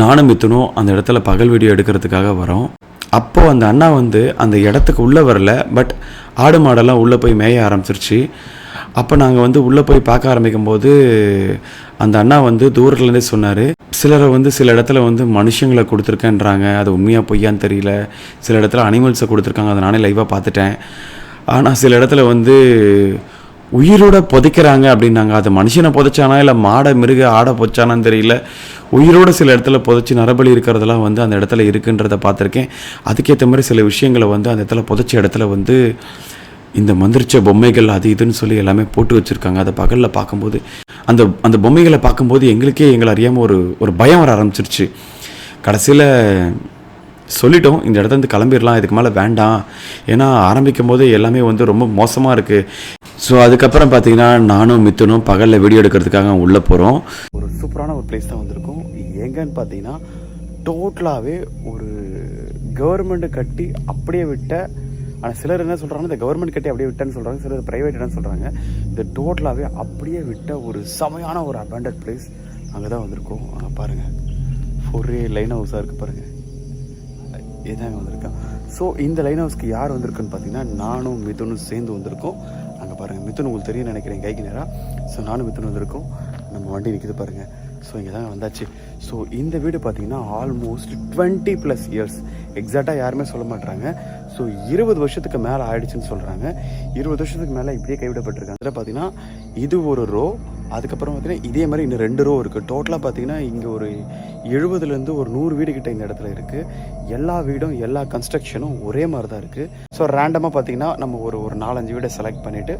நானும் மித்துனும் அந்த இடத்துல பகல் வீடியோ எடுக்கிறதுக்காக வரோம். அப்போது அந்த அண்ணா வந்து அந்த இடத்துக்கு உள்ளே வரல, பட் ஆடு மாடெல்லாம் உள்ளே போய் மேய ஆரம்பிச்சிருச்சு. அப்போ நாங்கள் வந்து உள்ளே போய் பார்க்க ஆரம்பிக்கும் போது அந்த அண்ணா வந்து தூரத்துலேருந்தே சொன்னார், சிலரை வந்து சில இடத்துல வந்து மனுஷங்களை கொடுத்துருக்கேன்றாங்க, அது உண்மையாக பொய்யான்னு தெரியல. சில இடத்துல அனிமல்ஸை கொடுத்துருக்காங்க, அதை நானே லைவாக பார்த்துட்டேன். ஆனால் சில இடத்துல வந்து உயிரோட புதைக்கிறாங்க அப்படின்னாங்க. அது மனுஷனை புதைச்சானா இல்லை மாடை மிருக ஆடை பொச்சானான்னு தெரியல. உயிரோடு சில இடத்துல புதைச்சி நரபலி இருக்கிறதெல்லாம் வந்து அந்த இடத்துல இருக்குன்றதை பார்த்துருக்கேன். அதுக்கேற்ற மாதிரி சில விஷயங்களை வந்து அந்த இடத்துல புதைச்ச இடத்துல வந்து இந்த மந்திரிச்ச பொம்மைகள் அது இதுன்னு சொல்லி எல்லாமே போட்டு வச்சுருக்காங்க. அதை பகலில் பார்க்கும்போது அந்த அந்த பொம்மைகளை பார்க்கும்போது எங்களை அறியாமல் ஒரு பயம் வர ஆரம்பிச்சிருச்சு. கடைசியில் சொல்லிட்டோம், இந்த இடத்துல கிளம்பிடலாம், இதுக்கு மேலே வேண்டாம், ஏன்னா ஆரம்பிக்கும் போது எல்லாமே வந்து ரொம்ப மோசமாக இருக்குது. ஸோ அதுக்கப்புறம் பார்த்தீங்கன்னா நானும் மித்துனும் பகலில் வீடியோ எடுக்கிறதுக்காக உள்ளே போகிறோம். ஒரு சூப்பரான ஒரு பிளேஸ் தான் வந்திருக்கும். எங்கன்னு பார்த்தீங்கன்னா டோட்டலாகவே ஒரு கவர்மெண்ட்டு கட்டி அப்படியே விட்ட, ஆனால் சிலர் என்ன சொல்கிறாங்க, இந்த கவர்மெண்ட் கட்டி அப்படியே விட்டேன்னு சொல்கிறாங்க, சிலர் ப்ரைவேட் இடம்னு சொல்கிறாங்க. இந்த டோட்டலாகவே அப்படியே விட்ட ஒரு செமையான ஒரு அபேண்டட் பிளேஸ். அங்கே தான் வந்திருக்கோம். அங்கே பாருங்கள், ஒரே லைன் ஹவுஸாக இருக்குது பாருங்கள், இதுதாங்க வந்திருக்கேன். ஸோ இந்த லைன் ஹவுஸ்க்கு யார் வந்திருக்குன்னு பார்த்தீங்கன்னா நானும் மிதுனும் சேர்ந்து வந்திருக்கோம். அங்கே பாருங்கள், மிதுன் உங்களுக்கு தெரியும் நினைக்கிறேன் கைக்கு நேராக. ஸோ நானும் மிதுன் வந்திருக்கோம். நம்ம வண்டி நிற்கிது பாருங்கள். ஸோ இங்கே தாங்க வந்தாச்சு. ஸோ இந்த வீடு பார்த்தீங்கன்னா ஆல்மோஸ்ட் 20+ இயர்ஸ், எக்ஸாக்டாக யாருமே சொல்ல மாட்டாங்க. ஸோ 20 வருஷத்துக்கு மேலே ஆயிடுச்சுன்னு சொல்கிறாங்க. 20 வருஷத்துக்கு மேலே இப்படியே கைவிடப்பட்டிருக்காங்க. அதில் பார்த்தீங்கன்னா இது ஒரு ரோ, அதுக்கப்புறம் பார்த்தீங்கன்னா இதே மாதிரி இன்னும் 2 ரோ இருக்குது. டோட்டலாக பார்த்தீங்கன்னா இங்கே ஒரு 70லேருந்து ஒரு 100 வீடு கிட்ட இந்த இடத்துல இருக்குது. எல்லா வீடும் எல்லா கன்ஸ்ட்ரக்ஷனும் ஒரே மாதிரி தான் இருக்குது. ஸோ ரேண்டமாக பார்த்தீங்கன்னா நம்ம ஒரு 4-5 வீடை செலக்ட் பண்ணிவிட்டு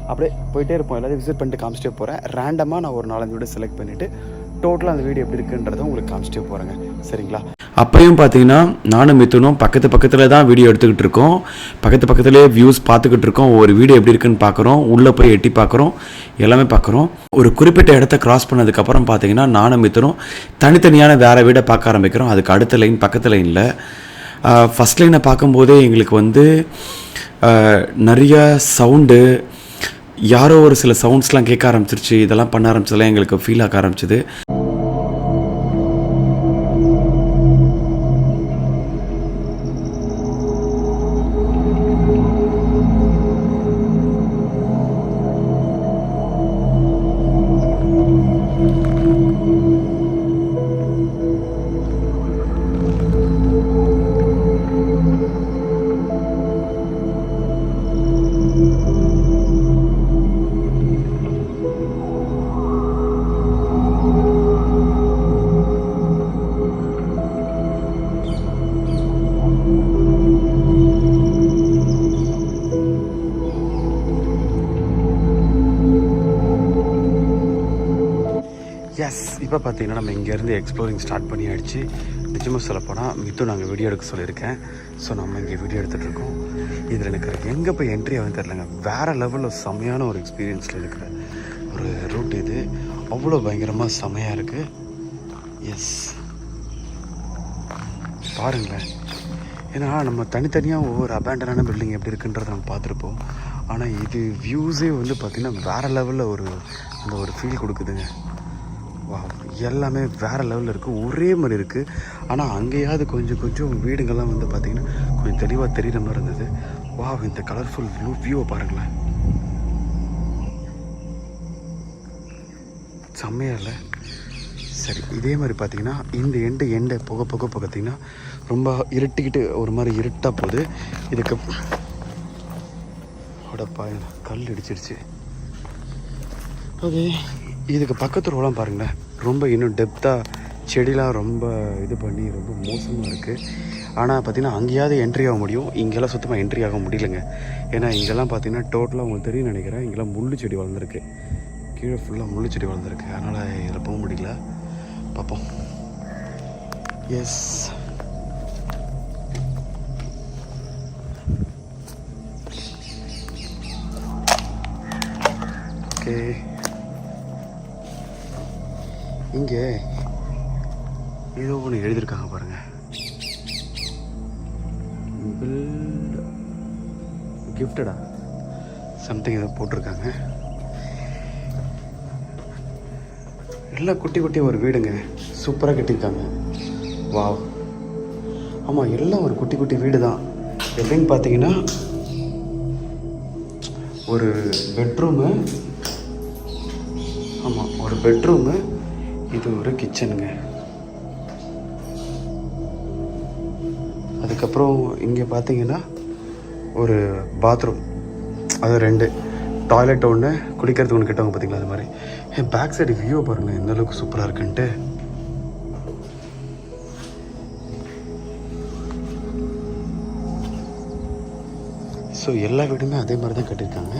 அப்படியே போயிட்டே இருப்போம். எல்லாத்தையும் விசிட் பண்ணிட்டு காமிச்சிட்டே போகிறேன். ரேண்டமாக நான் ஒரு 4-5 வீடை செலக்ட் பண்ணிவிட்டு டோட்டலாக அந்த வீடியோ எப்படி இருக்குன்றதை உங்களுக்கு காமிச்சிட்டே போகிறேங்க, சரிங்களா? அப்பையும் பார்த்தீங்கன்னா நானும் மித்துனும் பக்கத்தில் தான் வீடியோ எடுத்துக்கிட்டு இருக்கோம். பக்கத்துலேயே வியூஸ் பார்த்துக்கிட்டு இருக்கோம். ஒரு வீடியோ எப்படி இருக்குன்னு பார்க்குறோம், உள்ளே போய் எட்டி பார்க்குறோம், எல்லாமே பார்க்குறோம். ஒரு குறிப்பிட்ட இடத்த கிராஸ் பண்ணதுக்கப்புறம் பார்த்தீங்கன்னா நானும் மித்துனும் தனித்தனியான வேறு வீடை பார்க்க ஆரம்பிக்கிறோம். அதுக்கு அடுத்த லைன் பக்கத்து லைனில் ஃபஸ்ட் லைனை பார்க்கும்போதே எங்களுக்கு வந்து நிறைய சவுண்டு, யாரோ ஒரு சில சவுண்ட்ஸ்லாம் கேட்க ஆரம்பிச்சிருச்சு. இதெல்லாம் பண்ண ஆரம்பிச்சதெல்லாம் எங்களுக்கு ஃபீல் ஆக ஆரம்பிச்சிது. எஸ், இப்போ பார்த்தீங்கன்னா நம்ம இங்கேருந்து எக்ஸ்ப்ளோரிங் ஸ்டார்ட் பண்ணியாச்சு. நிஜமாக சொல்லப்போனால் மித்து நாங்கள் வீடியோ எடுக்க சொல்லியிருக்கேன். ஸோ நம்ம இங்கே வீடியோ எடுத்துகிட்ருக்கோம். இதில் எனக்கு எங்கே போய் என்ட்ரி ஆகுதுன்னு தெரிலங்க. வேறு லெவலில் செம்மையான ஒரு எக்ஸ்பீரியன்ஸில் இருக்கிற ஒரு ரூட் இது. அவ்வளோ பயங்கரமாக செம்மையாக இருக்குது. எஸ், பாருங்களேன். ஏன்னா நம்ம தனித்தனியாக ஒவ்வொரு அபேண்டனான பில்டிங் எப்படி இருக்குன்றதை நம்ம பார்த்துருப்போம். ஆனால் இது வியூஸே வந்து பார்த்திங்கன்னா வேறு லெவலில் அந்த ஒரு ஃபீல் கொடுக்குதுங்க. வா, எல்லாமே வேறு லெவலில் இருக்குது, ஒரே மாதிரி இருக்குது. ஆனால் அங்கேயாவது கொஞ்சம் வீடுங்கள்லாம் வந்து பார்த்திங்கன்னா கொஞ்சம் தெளிவாக தெரிகிற மாதிரி இருந்தது. வா, இந்த கலர்ஃபுல் வியூவை பாருங்களேன், செம்மையாக இல்லை? சரி, இதே மாதிரி பார்த்திங்கன்னா இந்த எண்டை போக பார்த்திங்கன்னா ரொம்ப இருட்டிக்கிட்டு ஒரு மாதிரி இருட்டாக போகுது. இதுக்கு கல் இடிச்சிருச்சு. ஓகே, இதுக்கு பக்கத்து ரோலாம் பாருங்களேன், ரொம்ப இன்னும் டெப்த்தாக செடிலாம் ரொம்ப இது பண்ணி ரொம்ப மோசமாக இருக்குது. ஆனால் பார்த்திங்கன்னா அங்கேயாவது என்ட்ரி ஆக முடியும், இங்கெல்லாம் சுத்தமாக என்ட்ரி ஆக முடியலைங்க. ஏன்னா இங்கெல்லாம் பார்த்திங்கன்னா டோட்டலாக உங்களுக்கு தெரியும் நினைக்கிறேன், இங்கெல்லாம் முள்ளு செடி வளர்ந்துருக்கு, கீழே ஃபுல்லாக முள்ளு செடி வளர்ந்துருக்கு. அதனால் இதில் போக முடியல. பார்ப்போம். Yes, okay. இங்கே ஏதோ ஒன்று எழுதியிருக்காங்க பாருங்கள், கிஃப்டடா சம்திங் ஏதோ போட்டிருக்காங்க. எல்லாம் குட்டி குட்டி ஒரு வீடுங்க, சூப்பராக கட்டியிருக்காங்க. வாவ், ஆமாம் எல்லாம் ஒரு குட்டி குட்டி வீடு தான். எப்படின்னு பார்த்தீங்கன்னா ஒரு பெட்ரூமு, ஆமாம் ஒரு பெட்ரூமு, இது ஒரு கிச்சனுங்க. அதுக்கப்புறம் இங்கே பார்த்தீங்கன்னா ஒரு பாத்ரூம், அது 2 டாய்லெட் ஒன்று, குளிக்கிறதுக்கு ஒன்று கிட்டவங்க பார்த்தீங்களா அது மாதிரி. என் பேக் சைடு வியூ பாருங்கள் எந்த அளவுக்கு சூப்பராக இருக்குன்ட்டு. ஸோ எல்லா வீடுமே அதே மாதிரி தான் கட்டியிருக்காங்க.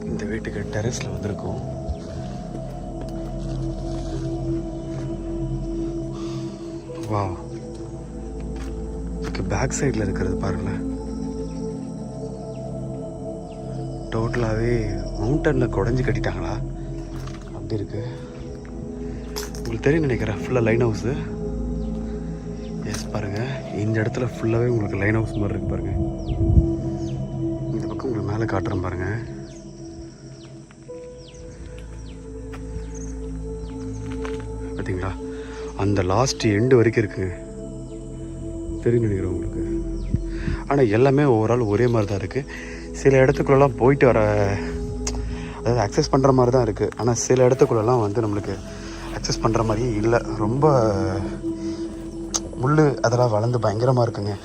இந்த வீட்டுக்கு டெரஸில் வந்திருக்கோம். வாவ், பேக் சைடில் இருக்கிறது பாருங்களேன், டோட்டலாகவே மவுண்டனில் குடஞ்சி கட்டிட்டாங்களா அப்படி இருக்கு. உங்களுக்கு தெரியும் நினைக்கிறேன், ஃபுல்லாக லைன் ஹவுஸு. எஸ் பாருங்கள், இந்த இடத்துல ஃபுல்லாகவே உங்களுக்கு லைன் ஹவுஸ் மாதிரி இருக்குது பாருங்கள். இந்த பக்கம் உங்களுக்கு மேலே காட்டுறேன் பாருங்கள். பார்த்தீங்களா, அந்த லாஸ்ட் எண்டு வரைக்கும் இருக்குங்க, தெரியும் நினைக்கிறேன் உங்களுக்கு. ஆனால் எல்லாமே ஓவரால் ஒரே மாதிரி தான் இருக்குது. சில இடத்துக்குள்ளெல்லாம் போயிட்டு வர, அதாவது அக்சஸ் பண்ணுற மாதிரி தான் இருக்குது. ஆனால் சில இடத்துக்குள்ளெல்லாம் வந்து நம்மளுக்கு அக்சஸ் பண்ணுற மாதிரியே இல்லை. ரொம்ப முள் அதெல்லாம் வளர்ந்து பயங்கரமாக இருக்குங்க.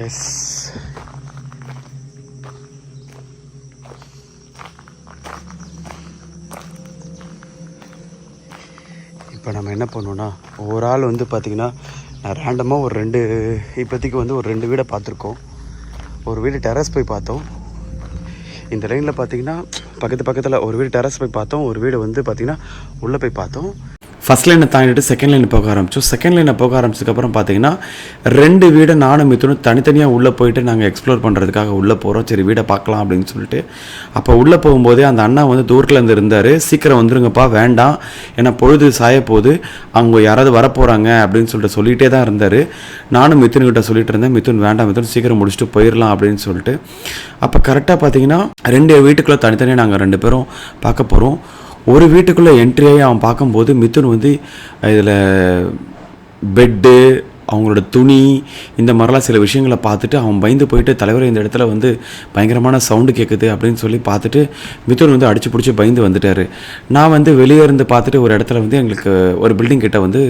எஸ், இப்போ நம்ம என்ன பண்ணோன்னா, ஒரு ஆள் வந்து பார்த்திங்கன்னா நான் ரேண்டமாக ஒரு 2 இப்போதைக்கு வந்து ஒரு 2 வீடை பார்த்துருக்கோம். ஒரு வீடு டெரஸ் போய் பார்த்தோம். இந்த லைனில் பார்த்திங்கன்னா பக்கத்தில் ஒரு வீடு டெரஸ் போய் பார்த்தோம். ஒரு வீடு வந்து பார்த்திங்கன்னா உள்ளே போய் பார்த்தோம். ஃபஸ்ட் லைனை தாண்டிட்டு செகண்ட் லைனை போக ஆரம்பித்தோம். செகண்ட் லைனை போக ஆரம்பிச்சதுக்கப்புறம் பார்த்தீங்கன்னா 2 வீடை நானும் மிதுனும் தனித்தனியாக உள்ளே போயிட்டு நாங்கள் எக்ஸ்ப்ளோர் பண்ணுறதுக்காக உள்ளே போகிறோம். சரி வீடை பார்க்கலாம் அப்படின்னு சொல்லிட்டு. அப்போ உள்ளே போகும்போதே அந்த அண்ணா வந்து தூரத்தில் இருந்தார். சீக்கிரம் வந்துருங்கப்பா, வேண்டாம், ஏன்னா பொழுது சாய போகுது, அவங்க யாராவது வரப்போகிறாங்க அப்படின்னு சொல்லிகிட்டே தான் இருந்தார். நானும் மிதுன்கிட்ட சொல்லிட்டு இருந்தேன், மிதுன் வேண்டாம் மிதுன், சீக்கிரம் முடிச்சுட்டு போயிடலாம் அப்படின்னு சொல்லிட்டு. அப்போ கரெக்டாக பார்த்தீங்கன்னா 2 வீட்டுக்குள்ளே தனித்தனியாக நாங்கள் 2 பேரும் பார்க்க போகிறோம். ஒரு வீட்டுக்குள்ளே என்ட்ரியாகி அவன் பார்க்கும்போது மிதுன் வந்து இதில் பெட்டு, அவங்களோட துணி, இந்த மாதிரிலாம் சில விஷயங்களை பார்த்துட்டு அவன் பயந்து போயிட்டு, தலைவர் இந்த இடத்துல வந்து பயங்கரமான சவுண்டு கேட்குது அப்படின்னு சொல்லி பார்த்துட்டு மிதுன் வந்து அடிச்சு பிடிச்சி பயந்து வந்துட்டார். நான் வந்து வெளியே இருந்து பார்த்துட்டு ஒரு இடத்துல வந்து எங்களுக்கு ஒரு பில்டிங் கிட்ட வந்து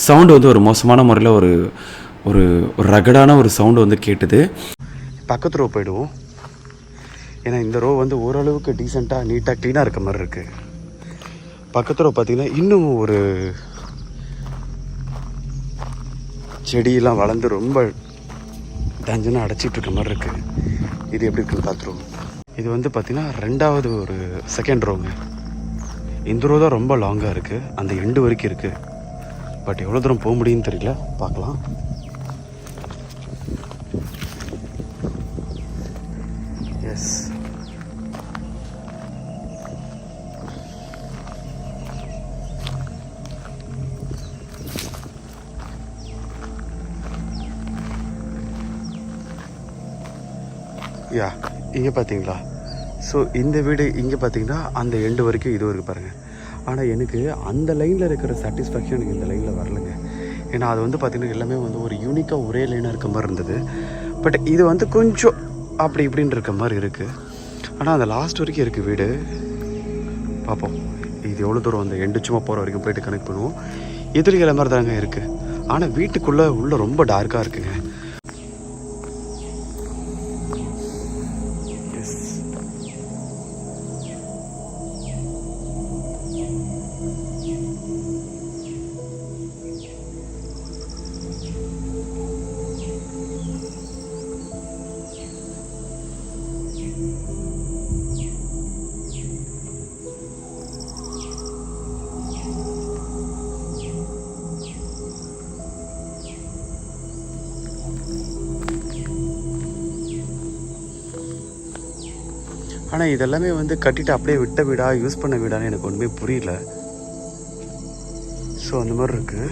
சவுண்டு வந்து ஒரு மோசமான முறையில் ஒரு ஒரு ரகடான ஒரு சவுண்டு வந்து கேட்டுது. பக்கத்து ரோ போயிடுவோம், ஏன்னா இந்த ரோ வந்து ஓரளவுக்கு டீசெண்டாக நீட்டாக க்ளீனாக இருக்க மாதிரி இருக்குது. பக்கத்தில் பார்த்தீங்கன்னா இன்னும் ஒரு செடியெல்லாம் வளர்ந்து ரொம்ப டஞ்சனாக அடைச்சிட்டு இருக்க மாதிரி இருக்குது. இது எப்படி இருக்குன்னு பார்த்துருவோம். இது வந்து பார்த்திங்கன்னா 2வது ஒரு செகண்ட் ரோங்க. இந்த ரோ தான் ரொம்ப லாங்காக இருக்குது, அந்த எண்டு வரைக்கும் இருக்குது. பட் எவ்வளோ தூரம் போக முடியும்னு தெரியல, பார்க்கலாம். எஸ், யா, இங்கே பார்த்தீங்களா? ஸோ இந்த வீடு இங்கே பார்த்தீங்கன்னா அந்த எண்டு வரைக்கும் இது வரைக்கும் பாருங்கள். ஆனால் எனக்கு அந்த லைனில் இருக்கிற சாட்டிஸ்ஃபேக்ஷன் எனக்கு இந்த லைனில் வரலைங்க. ஏன்னா அது வந்து பார்த்திங்கன்னா எல்லாமே வந்து ஒரு யூனிக்காக ஒரே லைனாக இருக்க மாதிரி இருந்தது. பட் இது வந்து கொஞ்சம் அப்படி இப்படின்னு இருக்க மாதிரி இருக்குது. ஆனால் அந்த லாஸ்ட் வரைக்கும் இருக்குது வீடு. பார்ப்போம் இது எவ்வளோ தூரம் அந்த எண்டு சும்மா போகிற வரைக்கும் போய்ட்டு கனெக்ட் பண்ணுவோம். எதிரிகளை மாதிரி தாங்க இருக்குது. ஆனால் வீட்டுக்குள்ளே உள்ளே ரொம்ப டார்க்காக இருக்குங்க. ஆனால் இதெல்லாமே வந்து கட்டிட்டு அப்படியே விட்ட வீடா யூஸ் பண்ண வீடான்னு எனக்கு ஒன்றுமே புரியல. ஸோ அந்த மாதிரி இருக்குது.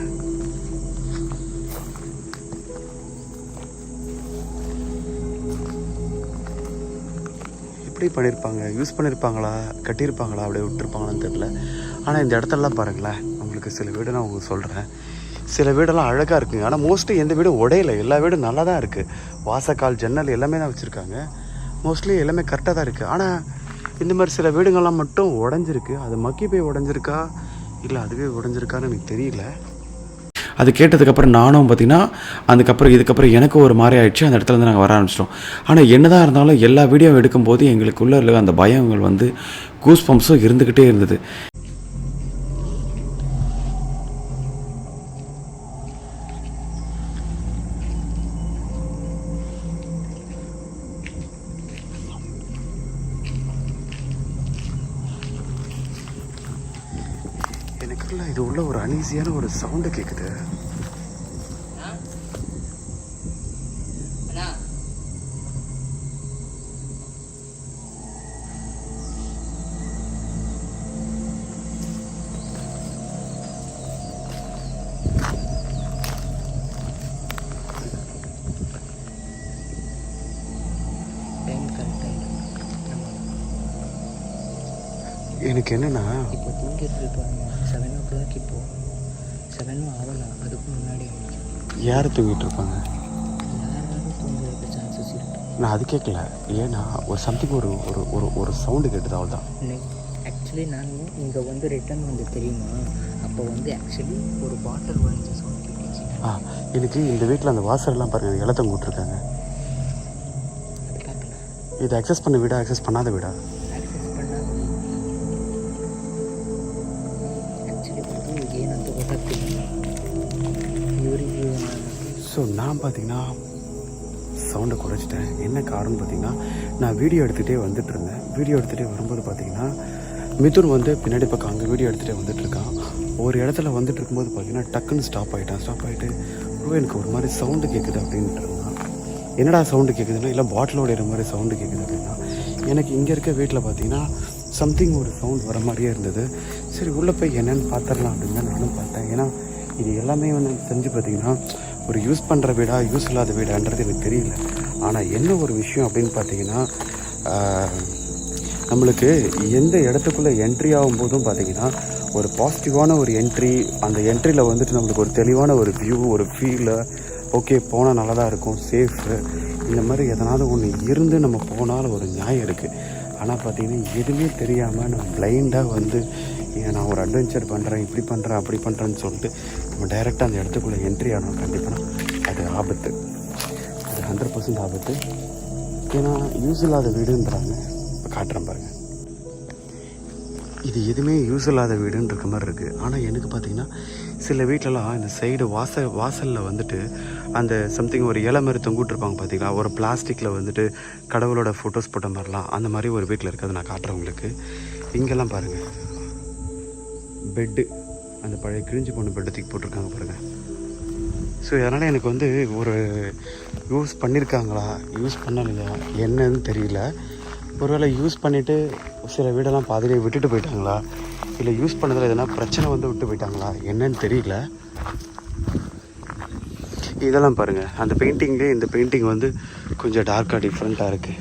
எப்படி பண்ணியிருப்பாங்க, யூஸ் பண்ணியிருப்பாங்களா, கட்டியிருப்பாங்களா, அப்படியே விட்டுருப்பாங்களான்னு தெரில. ஆனால் இந்த இடத்துலலாம் பாருங்களேன், உங்களுக்கு சில வீடு நான் உங்களுக்கு சொல்கிறேன். சில வீடெல்லாம் அழகாக இருக்குங்க. ஆனால் மோஸ்ட்லி எந்த வீடும் உடையலை, எல்லா வீடும் நல்லா தான் இருக்குது. வாசக்கால் ஜன்னல் எல்லாமே தான் வச்சுருக்காங்க. மோஸ்ட்லி எல்லாமே கரெக்டாக தான் இருக்குது. ஆனால் இந்த மாதிரி சில வீடுங்கள்லாம் மட்டும் உடஞ்சிருக்கு. அது மக்கி போய் உடஞ்சிருக்கா இல்லை அதுவே உடஞ்சிருக்கான்னு எனக்கு தெரியல. அது கேட்டதுக்கப்புறம் நானும் பார்த்திங்கன்னா அதுக்கப்புறம் இதுக்கப்புறம் எனக்கு ஒரு மாதிரி ஆயிடுச்சு. அந்த இடத்துல இருந்து நாங்கள் வர ஆரம்பிச்சிட்டோம். ஆனால் என்னதான் இருந்தாலும் எல்லா வீடியோ எடுக்கும்போது எங்களுக்குள்ள அந்த பயங்கள் வந்து கூஸ் பம்ப்ஸும் இருந்துக்கிட்டே இருந்தது. எனக்குள்ள இது உள்ள ஒரு அனீசியான ஒரு சவுண்டு கேட்குது. எனக்கு என்னன்னா இப்போ தூங்கிட்டு இருப்பாங்க 7 o'clock, இப்போ 7 ஆகலாம். அதுக்கு முன்னாடி யார் தூங்கிட்டு இருப்பாங்க? யாராவது தூங்குறதுக்கு சான்சஸ் இருக்கு. நான் அது கேட்கல. ஏன்னா ஒரு சம்திங் ஒரு ஒரு ஒரு ஒரு சவுண்டு கேட்டுது, அவ்வளோதான். ஆக்சுவலி நான் இங்கே வந்து ரிட்டர்ன் வந்து தெரியுமா, அப்போ வந்து ஆக்சுவலி ஒரு பாட்டில் உடஞ்ச சவுண்ட் கேட்டுச்சு. எனக்கு இந்த வீட்டில் அந்த வாசல்லாம் பாருங்கள், இலத்தம் கூட்டிருக்காங்க. அது பார்க்கல. இது அக்சஸ் பண்ண வீடா, அக்சஸ் பண்ணாத வீடா? ஆக்சஸ் பண்ணாத. ஆக்சுவலி வந்து ಏನಂತ ಗೊತ್ತಾಗ್ತಿಲ್ಲ ಇವರಿಗೆ. ஸோ நான் பார்த்தீங்கன்னா சவுண்டை குறைச்சிட்டேன். என்ன காரணம்னு பார்த்தீங்கன்னா, நான் வீடியோ எடுத்துகிட்டே வந்துட்டு இருந்தேன். வீடியோ எடுத்துகிட்டே வரும்போது பார்த்தீங்கன்னா மிதுன் வந்து பின்னாடி பக்கம் அங்கே வீடியோ எடுத்துகிட்டே வந்துட்டுருக்கான். ஒரு இடத்துல வந்துட்டு இருக்கும்போது பார்த்தீங்கன்னா டக்குன்னு ஸ்டாப் ஆகிட்டு ப்ரோ எனக்கு ஒரு மாதிரி சவுண்டு கேட்குது அப்படின்ட்டு இருந்தான். என்னடா சவுண்டு கேட்குதுன்னா, இல்லை பாட்டில் உடையிற மாதிரி சவுண்டு கேட்குது அப்படின்னா, எனக்கு இங்கே இருக்க வீட்டில் பார்த்தீங்கன்னா சம்திங் ஒரு சவுண்ட் வர மாதிரியே இருந்தது. சரி உள்ளே போய் என்னென்னு பார்த்துடலாம் அப்படின்னு தான் நானும் பார்த்தேன். ஏன்னா இது எல்லாமே வந்து தெரிஞ்சு பார்த்தீங்கன்னா ஒரு யூஸ் பண்ணுற வீடா யூஸ் இல்லாத வீடான்றது எனக்கு தெரியல. ஆனால் என்ன ஒரு விஷயம் அப்படின்னு பார்த்தீங்கன்னா, நம்மளுக்கு எந்த இடத்துக்குள்ளே என்ட்ரி ஆகும்போதும் பார்த்தீங்கன்னா ஒரு பாசிட்டிவான ஒரு என்ட்ரி, அந்த என்ட்ரியில் வந்துட்டு நம்மளுக்கு ஒரு தெளிவான ஒரு வியூ, ஒரு ஃபீலு, ஓகே போனால் நல்லா தான் இருக்கும், சேஃபு, இந்த மாதிரி எதனாவது ஒன்று இருந்து நம்ம போனாலும் ஒரு நியாயம் இருக்குது. ஆனால் பார்த்தீங்கன்னா எதுவுமே தெரியாமல் நம்ம பிளைண்டாக வந்து நான் ஒரு அட்வென்ச்சர் பண்ணுறேன், இப்படி பண்ணுறேன், அப்படி பண்ணுறேன்னு சொல்லிட்டு நம்ம டைரெக்டாக அந்த இடத்துக்குள்ளே என்ட்ரி ஆனோம். கண்டிப்பாக அது ஆபத்து, அது 100% ஆபத்து. ஏன்னா யூஸ் இல்லாத வீடுன்றாங்க. இப்போ காட்டுறேன் பாருங்கள், இது எதுவுமே யூஸ் இல்லாத வீடுன்னு இருக்க மாதிரி இருக்குது. ஆனால் எனக்கு பார்த்திங்கன்னா சில வீட்டிலலாம் இந்த சைடு வாசலில் வந்துட்டு அந்த சம்திங் ஒரு இலை மாதிரி தொங்கிட்டுருப்பாங்க பார்த்தீங்களா, ஒரு பிளாஸ்டிக்கில் வந்துட்டு கடவுளோட ஃபோட்டோஸ் போட்ட மாதிரிலாம், அந்த மாதிரி ஒரு வீட்டில் இருக்கிறது நான் காட்டுறேன் உங்களுக்கு. இங்கெல்லாம் பாருங்கள், பெட்டு, அந்த பழைய கிழிஞ்சு போன பெட்டு தூக்கி போட்டிருக்காங்க பாருங்கள். ஸோ அதனால் எனக்கு வந்து ஒரு யூஸ் பண்ணியிருக்காங்களா யூஸ் பண்ணலையா என்னன்னு தெரியல. ஒருவேளை யூஸ் பண்ணிவிட்டு சில வீடெல்லாம் பாதிலே விட்டுட்டு போயிட்டாங்களா, இல்லை யூஸ் பண்ணதில் எதனா பிரச்சனை வந்து விட்டு போயிட்டாங்களா என்னன்னு தெரியல. இதெல்லாம் பாருங்கள், அந்த பெயிண்டிங்லேயே இந்த பெயிண்டிங் வந்து கொஞ்சம் டார்க்காக டிஃப்ரெண்ட்டாக இருக்குது.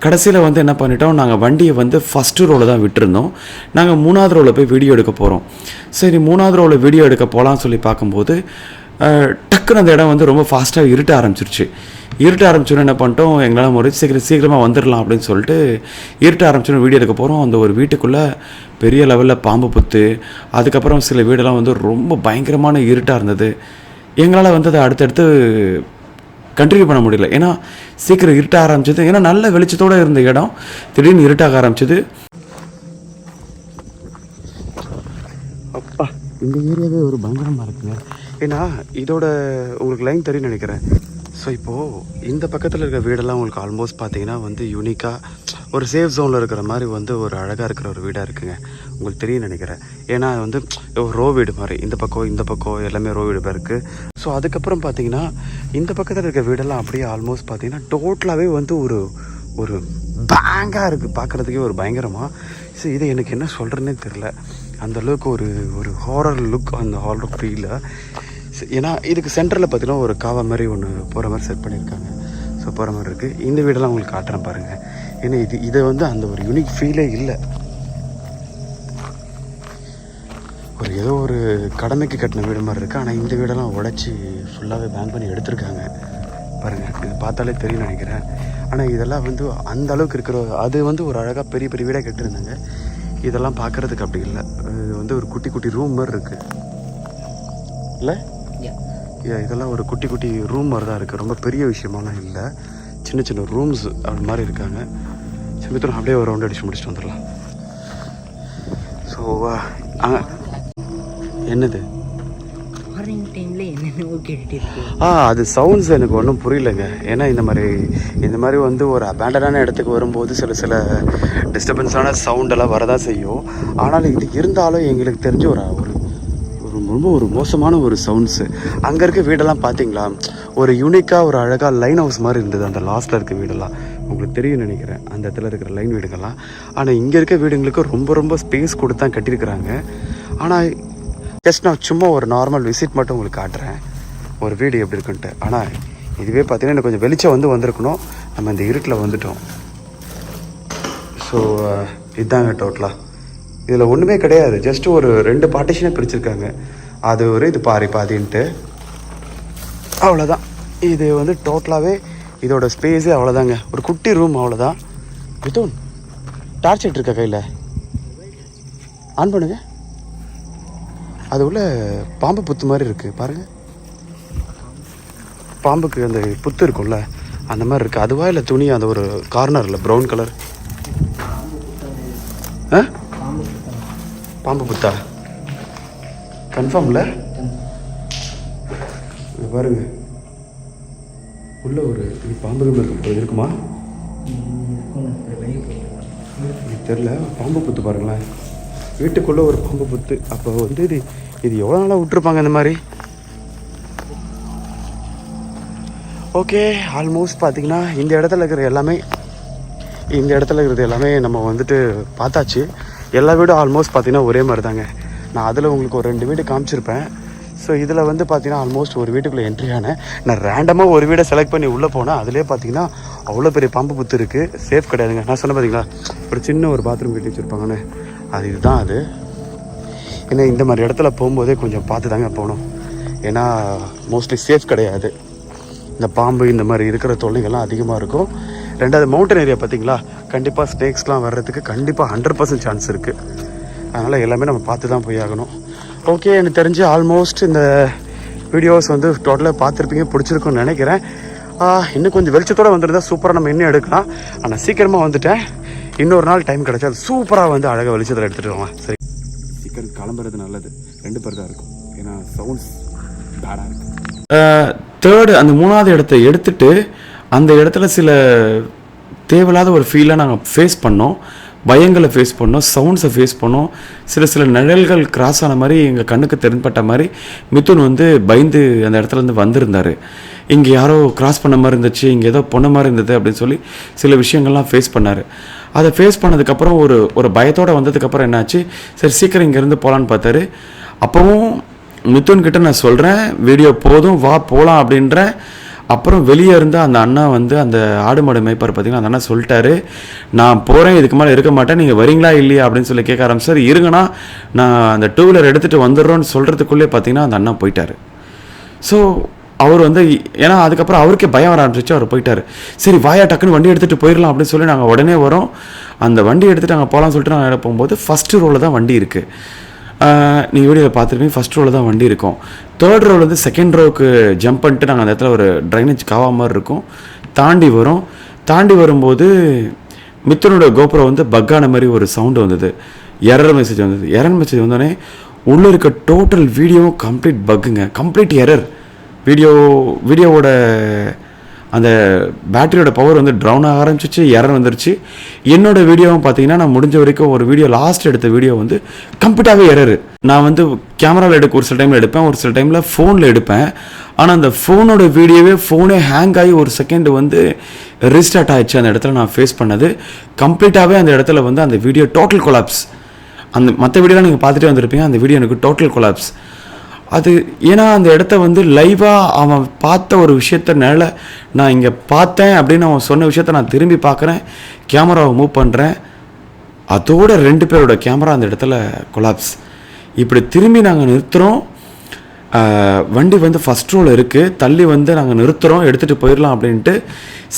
கடைசியில் வந்து என்ன பண்ணிட்டோம், நாங்கள் வண்டியை வந்து ஃபஸ்ட்டு ரோவில் தான் விட்டுருந்தோம். நாங்கள் 3வது ரோவில் போய் வீடியோ எடுக்க போகிறோம். சரி 3வது ரோவில் வீடியோ எடுக்க போகலான்னு சொல்லி பார்க்கும்போது டக்குன்னு அந்த இடம் வந்து ரொம்ப ஃபாஸ்ட்டாக இருட்ட ஆரம்பிச்சிருச்சு. இருட்ட ஆரம்பிச்சோன்னு என்ன பண்ணிட்டோம், எங்களால் முடிச்சு சீக்கிரமாக வந்துடலாம் அப்படின்னு சொல்லிட்டு இருட்ட ஆரம்பிச்சோன்னு வீடியோ எடுக்க போகிறோம். அந்த ஒரு வீட்டுக்குள்ளே பெரிய லெவலில் பாம்பு புத்து, அதுக்கப்புறம் சில வீடெல்லாம் வந்து ரொம்ப பயங்கரமான இருட்டாக இருந்தது. எங்களால் வந்து அதை அடுத்தடுத்து கண்டினியூ பண்ண முடியல. ஏன்னா சீக்கிரம் இருட்ட ஆரம்பிச்சது. ஏன்னா நல்ல வெளிச்சத்தோடு இருந்த இடம் திடீர்னு இருட்டாக ஆரம்பிச்சது. அப்பா, இந்த ஏரியாவே ஒரு பயங்கரமாக இருக்குங்க. ஏன்னா இதோட உங்களுக்கு லைன் தெரியும்னு நினைக்கிறேன். ஸோ இப்போது இந்த பக்கத்தில் இருக்கிற வீடெல்லாம் உங்களுக்கு ஆல்மோஸ்ட் பார்த்தீங்கன்னா வந்து யூனிக்காக ஒரு சேஃப் ஜோனில் இருக்கிற மாதிரி வந்து ஒரு அழகாக இருக்கிற ஒரு வீடாக இருக்குங்க. உங்களுக்கு தெரியும்னு நினைக்கிறேன். ஏன்னா வந்து ஒரு ரோ வீடு மாதிரி இந்த பக்கம் எல்லாமே ரோ வீடு இருக்குது. ஸோ அதுக்கப்புறம் பார்த்தீங்கன்னா இந்த பக்கத்தில் இருக்கிற வீடெல்லாம் அப்படியே ஆல்மோஸ்ட் பார்த்தீங்கன்னா டோட்டலாகவே வந்து ஒரு பேங்காக இருக்குது, பார்க்குறதுக்கே ஒரு பயங்கரமாக. ஸோ இதை எனக்கு என்ன சொல்கிறேன்னே தெரில, அந்தளவுக்கு ஒரு ஹாரர் லுக், அந்த ஹாரர் ஃபீல். ஏன்னா இதுக்கு சென்டரில் பார்த்தீங்கன்னா ஒரு காவா மாதிரி ஒன்று போகிற மாதிரி செட் பண்ணியிருக்காங்க. ஸோ போகிற மாதிரி இருக்குது. இந்த வீடெல்லாம் உங்களுக்கு காட்டுறேன் பாருங்கள். ஏன்னா இதை வந்து அந்த ஒரு யூனிக் ஃபீலே இல்லை. ஒரு ஏதோ ஒரு கடமைக்கு கட்டின வீடு மாதிரி இருக்குது. ஆனால் இந்த வீடெல்லாம் உடச்சி ஃபுல்லாகவே பேன் பண்ணி எடுத்திருக்காங்க பாருங்கள். இது பார்த்தாலே தெரியும் நினைக்கிறேன். ஆனால் இதெல்லாம் வந்து அந்த அளவுக்கு இருக்கிற, அது வந்து ஒரு அழகாக பெரிய பெரிய வீடாக கட்டிருந்தாங்க. இதெல்லாம் பார்க்குறதுக்கு அப்படி இல்லை. இது வந்து ஒரு குட்டி குட்டி ரூம் மாதிரி இருக்குது இல்லை? இதெல்லாம் ஒரு குட்டி குட்டி ரூம் மாதிரி தான் இருக்குது. ரொம்ப பெரிய விஷயமாலாம் இல்லை, சின்ன சின்ன ரூம்ஸ் அப்படி மாதிரி இருக்காங்க. சமயத்தில் அப்படியே ஒரு ரவுண்ட் அடிச்சு முடிச்சுட்டு வந்துடலாம். ஸோ என்னது மார்னிங் டைமில் என்னென்னவோ கேட்டுட்டு இருக்கு. அது சவுண்ட்ஸ் எனக்கு ஒன்றும் புரியலைங்க. ஏன்னா இந்த மாதிரி வந்து ஒரு அபேண்டனான இடத்துக்கு வரும்போது சில டிஸ்டர்பன்ஸான சவுண்டெல்லாம் வரதான் செய்யும். ஆனாலும் இது இருந்தாலும் எங்களுக்கு தெரிஞ்ச ரொம்ப ஒரு மோசமான ஒரு சவுண்ட்ஸு. அங்கே இருக்க வீடெல்லாம் பார்த்தீங்களா, ஒரு யூனிக்காக ஒரு அழகாக லைன் ஹவுஸ் மாதிரி இருந்தது. அந்த லாஸ்ட்டில் இருக்க வீடெல்லாம் உங்களுக்கு தெரியும் நினைக்கிறேன், அந்த இடத்துல இருக்கிற லைன் வீடுங்கள்லாம். ஆனால் இங்கே இருக்க வீடுங்களுக்கு ரொம்ப ரொம்ப ஸ்பேஸ் கொடுத்து தான் கட்டியிருக்கிறாங்க. ஆனால் ஜஸ்ட் நான் சும்மா ஒரு நார்மல் விசிட் மட்டும் உங்களுக்கு காட்டுறேன், ஒரு வீடு எப்படி இருக்குன்ட்டு. ஆனால் இதுவே பார்த்தீங்கன்னா எனக்கு கொஞ்சம் வெளிச்சம் வந்திருக்கணும். நம்ம இந்த இருட்டில் வந்துட்டோம். ஸோ இதுதாங்க டோட்டலாக. இதில் ஒன்றுமே கிடையாது, ஜஸ்ட் ஒரு 2 பார்ட்டிஷனே பிரிச்சுருக்காங்க. அது இது பாதின்ட்டு அவ்வளோதான். இது வந்து டோட்டலாகவே இதோட ஸ்பேஸே அவ்வளோதாங்க, ஒரு குட்டி ரூம் அவ்வளோதான். மிதுன் டார்ச் லைட் இருக்கா கையில்? ஆன் பண்ணுங்க. அது உள்ள பாம்பு புத்து மாதிரி இருக்குது பாருங்கள். பாம்புக்கு அந்த புத்து இருக்கும்ல அந்த மாதிரி இருக்குது. அதுவா இல்லை துணி அந்த ஒரு கார்னரில் ப்ரௌன் கலர்? பாம்பு புத்தா கன்ஃபார்ம்ல? பாருங்க உள்ள ஒரு பாம்பு இருக்குமா தெரில. பாம்பு புத்து பாருங்களேன், வீட்டுக்குள்ளே ஒரு பாம்பு புத்து. அப்போ வந்து இது எவ்வளோ நாளாக விட்டுருப்பாங்க இந்த மாதிரி. ஓகே, ஆல்மோஸ்ட் பார்த்தீங்கன்னா இந்த இடத்துல இருக்கிறது எல்லாமே நம்ம வந்துட்டு பார்த்தாச்சு. எல்லா வீடும் ஆல்மோஸ்ட் பார்த்தீங்கன்னா ஒரே மாதிரி தாங்க. நான் அதில் உங்களுக்கு ஒரு 2 வீடு காமிச்சிருப்பேன். ஸோ இதில் வந்து பார்த்தீங்கன்னா ஆல்மோஸ்ட் ஒரு வீட்டுக்குள்ளே என்ட்ரி ஆனேன். நான் ரேண்டமாக ஒரு வீடை செலக்ட் பண்ணி உள்ளே போனேன். அதிலே பார்த்தீங்கன்னா அவ்வளோ பெரிய பாம்பு புத்து இருக்குது. சேஃப் கிடையாதுங்க. நான் சொன்னேன் பார்த்தீங்களா, ஒரு சின்ன ஒரு பாத்ரூம் கட்டி வச்சுருப்பாங்கன்னு, இதுதான் அது. ஏன்னா இந்த மாதிரி இடத்துல போகும்போதே கொஞ்சம் பார்த்து தாங்க போகணும். ஏன்னா மோஸ்ட்லி சேஃப் கிடையாது. இந்த பாம்பு இந்த மாதிரி இருக்கிற தொல்லைகள்லாம் அதிகமாக இருக்கும். 2வது மவுண்டன் ஏரியா பார்த்தீங்களா, கண்டிப்பாக ஸ்னேக்ஸ்லாம் வர்றதுக்கு கண்டிப்பாக 100% சான்ஸ் இருக்குது. அதனால் எல்லாமே நம்ம பார்த்து தான் போய் ஆகணும். ஓகே, எனக்கு தெரிஞ்சு ஆல்மோஸ்ட் இந்த வீடியோஸ் வந்து டோட்டலாக பார்த்துருப்பீங்க, பிடிச்சிருக்குன்னு நினைக்கிறேன். இன்னும் கொஞ்சம் வெளிச்சத்தோடு வந்துருந்தா சூப்பராக நம்ம இன்னும் எடுக்கலாம். ஆனால் சீக்கிரமாக வந்துட்டேன். இன்னொரு நாள் டைம் கிடைச்சா அது சூப்பராக வந்து அழகாக வெளிச்சத்தில் எடுத்துகிட்டு வாங்க. சரி, சீக்கிரம் கிளம்புறது நல்லது. 2 பேர் தான் இருக்கும், ஏன்னா சவுண்ட்ஸ் பேடாக இருக்குது. தேர்டு அந்த 3வது இடத்த எடுத்துட்டு அந்த இடத்துல சில தேவையில்லாத ஒரு ஃபீலை நாங்கள் ஃபேஸ் பண்ணோம். பயங்களை ஃபேஸ் பண்ணோம், சவுண்ட்ஸை ஃபேஸ் பண்ணோம். சில நிழல்கள் கிராஸ் ஆன மாதிரி எங்கள் கண்ணுக்கு தென்பட்ட மாதிரி மிதுன் வந்து பயந்து அந்த இடத்துலேருந்து வந்திருந்தார். இங்கே யாரோ கிராஸ் பண்ண மாதிரி இருந்துச்சு, இங்கே ஏதோ பொண்ணு மாதிரி இருந்தது அப்படின்னு சொல்லி சில விஷயங்கள்லாம் ஃபேஸ் பண்ணார். அதை ஃபேஸ் பண்ணதுக்கப்புறம் ஒரு பயத்தோடு வந்ததுக்கப்புறம் என்னாச்சு, சரி சீக்கிரம் இங்கேருந்து போகலான்னு பார்த்தாரு. அப்போவும் மிதுன்கிட்ட நான் சொல்கிறேன், வீடியோ போதும் வா போகலாம் அப்படின்றேன். அப்புறம் வெளியே இருந்து அந்த அண்ணா வந்து அந்த ஆடு மாடு மேய்ப்பார் பார்த்தீங்கன்னா, அந்த அண்ணா சொல்லிட்டாரு, நான் போகிறேன், இதுக்கு மேலே இருக்க மாட்டேன், நீங்கள் வரீங்களா இல்லையா அப்படின்னு சொல்லி கேட்க ஆரம்பிச்சார். இருங்கண்ணா நான் அந்த 2 வீலர் எடுத்துகிட்டு வந்துடுறோன்னு சொல்கிறதுக்குள்ளே பார்த்தீங்கன்னா அந்த அண்ணா போயிட்டார். ஸோ அவர் வந்து, ஏன்னா அதுக்கப்புறம் அவருக்கே பயம் வர ஆரம்பிச்சிச்சு, அவர் போயிட்டார். சரி வாயா டக்குன்னு வண்டி எடுத்துகிட்டு போயிடலாம் அப்படின்னு சொல்லி நாங்கள் உடனே வரோம். அந்த வண்டி எடுத்துகிட்டு அங்கே போகலான்னு சொல்லிட்டு நாங்கள் போகும்போது ஃபஸ்ட்டு ரோவில் தான் வண்டி இருக்குது. நீங்கள் வீடியோவில் பார்த்துருப்பீங்க, ஃபஸ்ட் ரோவில் தான் வண்டி இருக்கும். 3rd ரோவில் வந்து 2nd ரோவுக்கு ஜம்ப் பண்ணிட்டு நாங்கள் அந்த இடத்துல ஒரு ட்ரைனேஜ் காவா மாதிரி இருக்கும் தாண்டி வரும்போது மிதுனோட கோபுரம் வந்து பக்கான மாதிரி ஒரு சவுண்டு வந்தது. எரர் மெசேஜ் வந்தோடனே உள்ளே இருக்க டோட்டல் வீடியோவும் கம்ப்ளீட் பக்குங்க, கம்ப்ளீட் எரர். வீடியோவோட அந்த பேட்டரியோட பவர் வந்து ட்ரவுன் ஆக ஆரம்பிச்சிச்சு, எரர் வந்துருச்சு. என்னோட வீடியோவும் பார்த்தீங்கன்னா நான் முடிஞ்ச வரைக்கும் ஒரு வீடியோ லாஸ்ட் எடுத்த வீடியோ வந்து கம்ப்ளீட்டாகவே எரரு. நான் வந்து கேமராவில் ஒரு சில டைமில் எடுப்பேன், ஒரு சில டைமில் ஃபோனில் எடுப்பேன். ஆனால் அந்த ஃபோனோட வீடியோவே ஃபோனே ஹேங் ஆகி ஒரு செகண்ட் வந்து ரீஸ்டார்ட் ஆகிடுச்சு. அந்த இடத்துல நான் ஃபேஸ் பண்ணது கம்ப்ளீட்டாகவே அந்த இடத்துல வந்து அந்த வீடியோ டோட்டல் கொலாப்ஸ். அந்த மற்ற வீடியோலாம் நீங்கள் பார்த்துட்டே வந்திருப்பீங்க, அந்த வீடியோ எனக்கு டோட்டல் கொலாப்ஸ். அது ஏன்னா அந்த இடத்த வந்து லைவாக அவன் பார்த்த ஒரு விஷயத்தினால நான் இங்கே பார்த்தேன் அப்படின்னு அவன் சொன்ன விஷயத்த நான் திரும்பி பார்க்குறேன், கேமராவை மூவ் பண்ணுறேன், அதோட 2 பேரோட கேமரா அந்த இடத்துல கொலாப்ஸ். இப்படி திரும்பி நாங்கள் நிறுத்துகிறோம். வண்டி வந்து ஃபஸ்ட் ரோவில் இருக்குது, தள்ளி வந்து நாங்கள் நிறுத்துகிறோம், எடுத்துகிட்டு போயிடலாம் அப்படின்ட்டு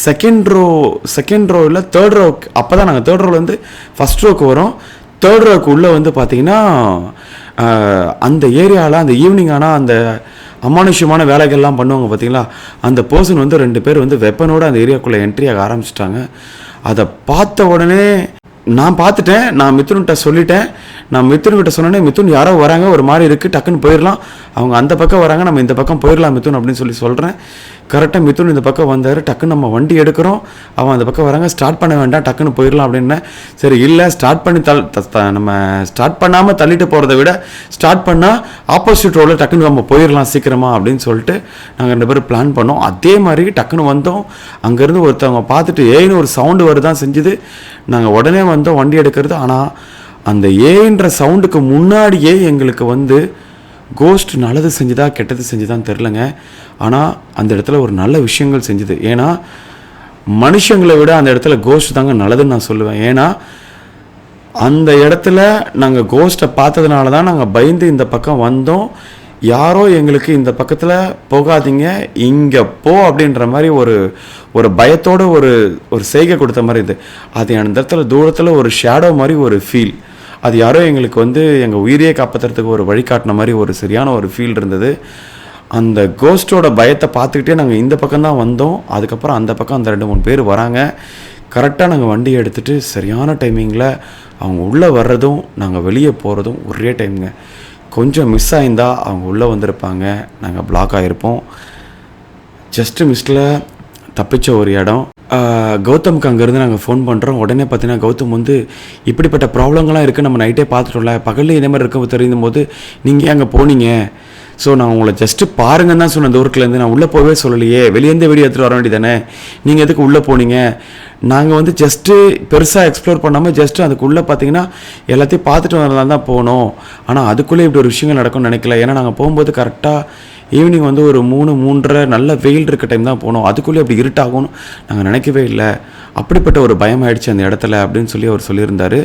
செகண்ட் ரோவில் தேர்ட் ரோ. அப்போ தான் நாங்கள் தேர்ட் ரோவில் வந்து ஃபஸ்ட் ரோக்கு வரோம். தேர்ட் ரோக்கு உள்ளே வந்து பார்த்திங்கன்னா அந்த ஏரியாவில் அந்த ஈவினிங் ஆனால் அந்த அமானுஷ்யமான வேலைகள்லாம் பண்ணுவாங்க பார்த்தீங்களா, அந்த பர்சன் வந்து 2 பேர் வந்து வெப்பனோடு அந்த ஏரியாக்குள்ளே என்ட்ரி ஆக ஆரம்பிச்சிட்டாங்க. அதை பார்த்த உடனே நான் பார்த்துட்டேன், நான் மிதுன்கிட்ட சொல்லிட்டேன். நான் மிதுன்கிட்ட சொன்னேன்னே, மிதுன் யாரோ வராங்க, ஒரு மாதிரி இருக்குது, டக்குன்னு போயிடலாம், அவங்க அந்த பக்கம் வராங்க, நம்ம இந்த பக்கம் போயிடலாம் மிதுன் அப்படின்னு சொல்கிறேன். கரெக்டாக மிதுன் இந்த பக்கம் வந்தார். டக்குன்னு நம்ம வண்டி எடுக்கிறோம், அவன் அந்த பக்கம் வராங்க, ஸ்டார்ட் பண்ண வேண்டாம், டக்குன்னு போயிடலாம் அப்படின்னேன். சரி இல்லை, ஸ்டார்ட் பண்ணி நம்ம ஸ்டார்ட் பண்ணாமல் தள்ளிட்டு போகிறத விட ஸ்டார்ட் பண்ணால் ஆப்போசிட் ரோடில் டக்குன்னு நம்ம போயிடலாம் சீக்கிரமாக அப்படின்னு சொல்லிட்டு நாங்கள் 2 பேரும் பிளான் பண்ணோம். அதே மாதிரி டக்குன்னு வந்தோம். அங்கேருந்து ஒருத்தவங்க பார்த்துட்டு ஏன்னு ஒரு சவுண்டு வருதான் செஞ்சுது. நாங்கள் உடனே வந்தோம் வண்டி எடுக்கிறது. ஆனால் அந்த ஏன்ற சவுண்டுக்கு முன்னாடியே எங்களுக்கு வந்து கோஸ்ட் நல்லது செஞ்சுதா கெட்டது செஞ்சுதான் தெரிலங்க. ஆனால் அந்த இடத்துல ஒரு நல்ல விஷயங்கள் செஞ்சுது. ஏன்னா மனுஷங்களை விட அந்த இடத்துல கோஸ்ட் தாங்க நல்லதுன்னு நான் சொல்லுவேன். ஏன்னா அந்த இடத்துல நாங்கள் கோஸ்ட்டை பார்த்ததுனால தான் நாங்கள் பயந்து இந்த பக்கம் வந்தோம். யாரோ எங்களுக்கு இந்த பக்கத்தில் போகாதீங்க, இங்கே போ அப்படின்ற மாதிரி ஒரு பயத்தோடு ஒரு செய்கை கொடுத்த மாதிரி இது. அது அந்த இடத்துல தூரத்தில் ஒரு ஷேடோ மாதிரி ஒரு ஃபீல். அது யாரோ எங்களுக்கு வந்து எங்கள் உயிரையே காப்பாற்றுறதுக்கு ஒரு வழிகாட்டின மாதிரி ஒரு சரியான ஒரு ஃபீல் இருந்தது. அந்த கோஸ்ட்டோட பயத்தை பார்த்துக்கிட்டே நாங்கள் இந்த பக்கம் தான் வந்தோம். அதுக்கப்புறம் அந்த பக்கம் அந்த 2-3 பேர் வராங்க. கரெக்டாக நாங்கள் வண்டியை எடுத்துகிட்டு சரியான டைமிங்கில் அவங்க உள்ளே வர்றதும் நாங்கள் வெளியே போகிறதும் ஒரே டைமுங்க. கொஞ்சம் மிஸ் ஆயிருந்தால் அவங்க உள்ளே வந்திருப்பாங்க, நாங்கள் பிளாக் ஆகிருப்போம். ஜஸ்ட்டு மிஸ்டில் தப்பிச்ச ஒரு இடம். கௌதமுக்கு அங்கேருந்து நாங்கள் ஃபோன் பண்ணுறோம். உடனே பார்த்தீங்கன்னா கௌதம் வந்து இப்படிப்பட்ட ப்ராப்ளங்கள்லாம் இருக்குது, நம்ம நைட்டே பார்த்துட்டோம்ல, பகலில் இதே மாதிரி இருக்க தெரியும் போது நீங்கள் அங்கே போனீங்க, ஸோ நான் உங்களை ஜஸ்ட்டு பாருங்கன்னு தான் சொன்னேன். தூரத்துலேருந்து நான் உள்ளே போகவே சொல்லலையே, வெளியேருந்து வீடியோ எடுத்துகிட்டு வர வேண்டியதானே, நீங்கள் எதுக்கு உள்ளே போனீங்க? நாங்கள் வந்து ஜஸ்ட்டு பெருசாக எக்ஸ்ப்ளோர் பண்ணாமல் ஜஸ்ட்டு அதுக்குள்ளே பார்த்தீங்கன்னா எல்லாத்தையும் பார்த்துட்டு வரலாம் தான் போனோம். ஆனால் அதுக்குள்ளே இப்படி ஒரு விஷயங்கள் நடக்கும்னு நினைக்கல. ஏன்னா நாங்கள் போகும்போது கரெக்டாக ஈவினிங் வந்து ஒரு 3-3:30 நல்ல வெயில் இருக்க டைம் தான் போனோம். அதுக்குள்ளே அப்படி இருட்டாகும்னு நாங்கள் நினைக்கவே இல்லை. அப்படிப்பட்ட ஒரு பயம் ஆயிடுச்சு அந்த இடத்துல அப்படின்னு சொல்லி அவர் சொல்லியிருந்தார்.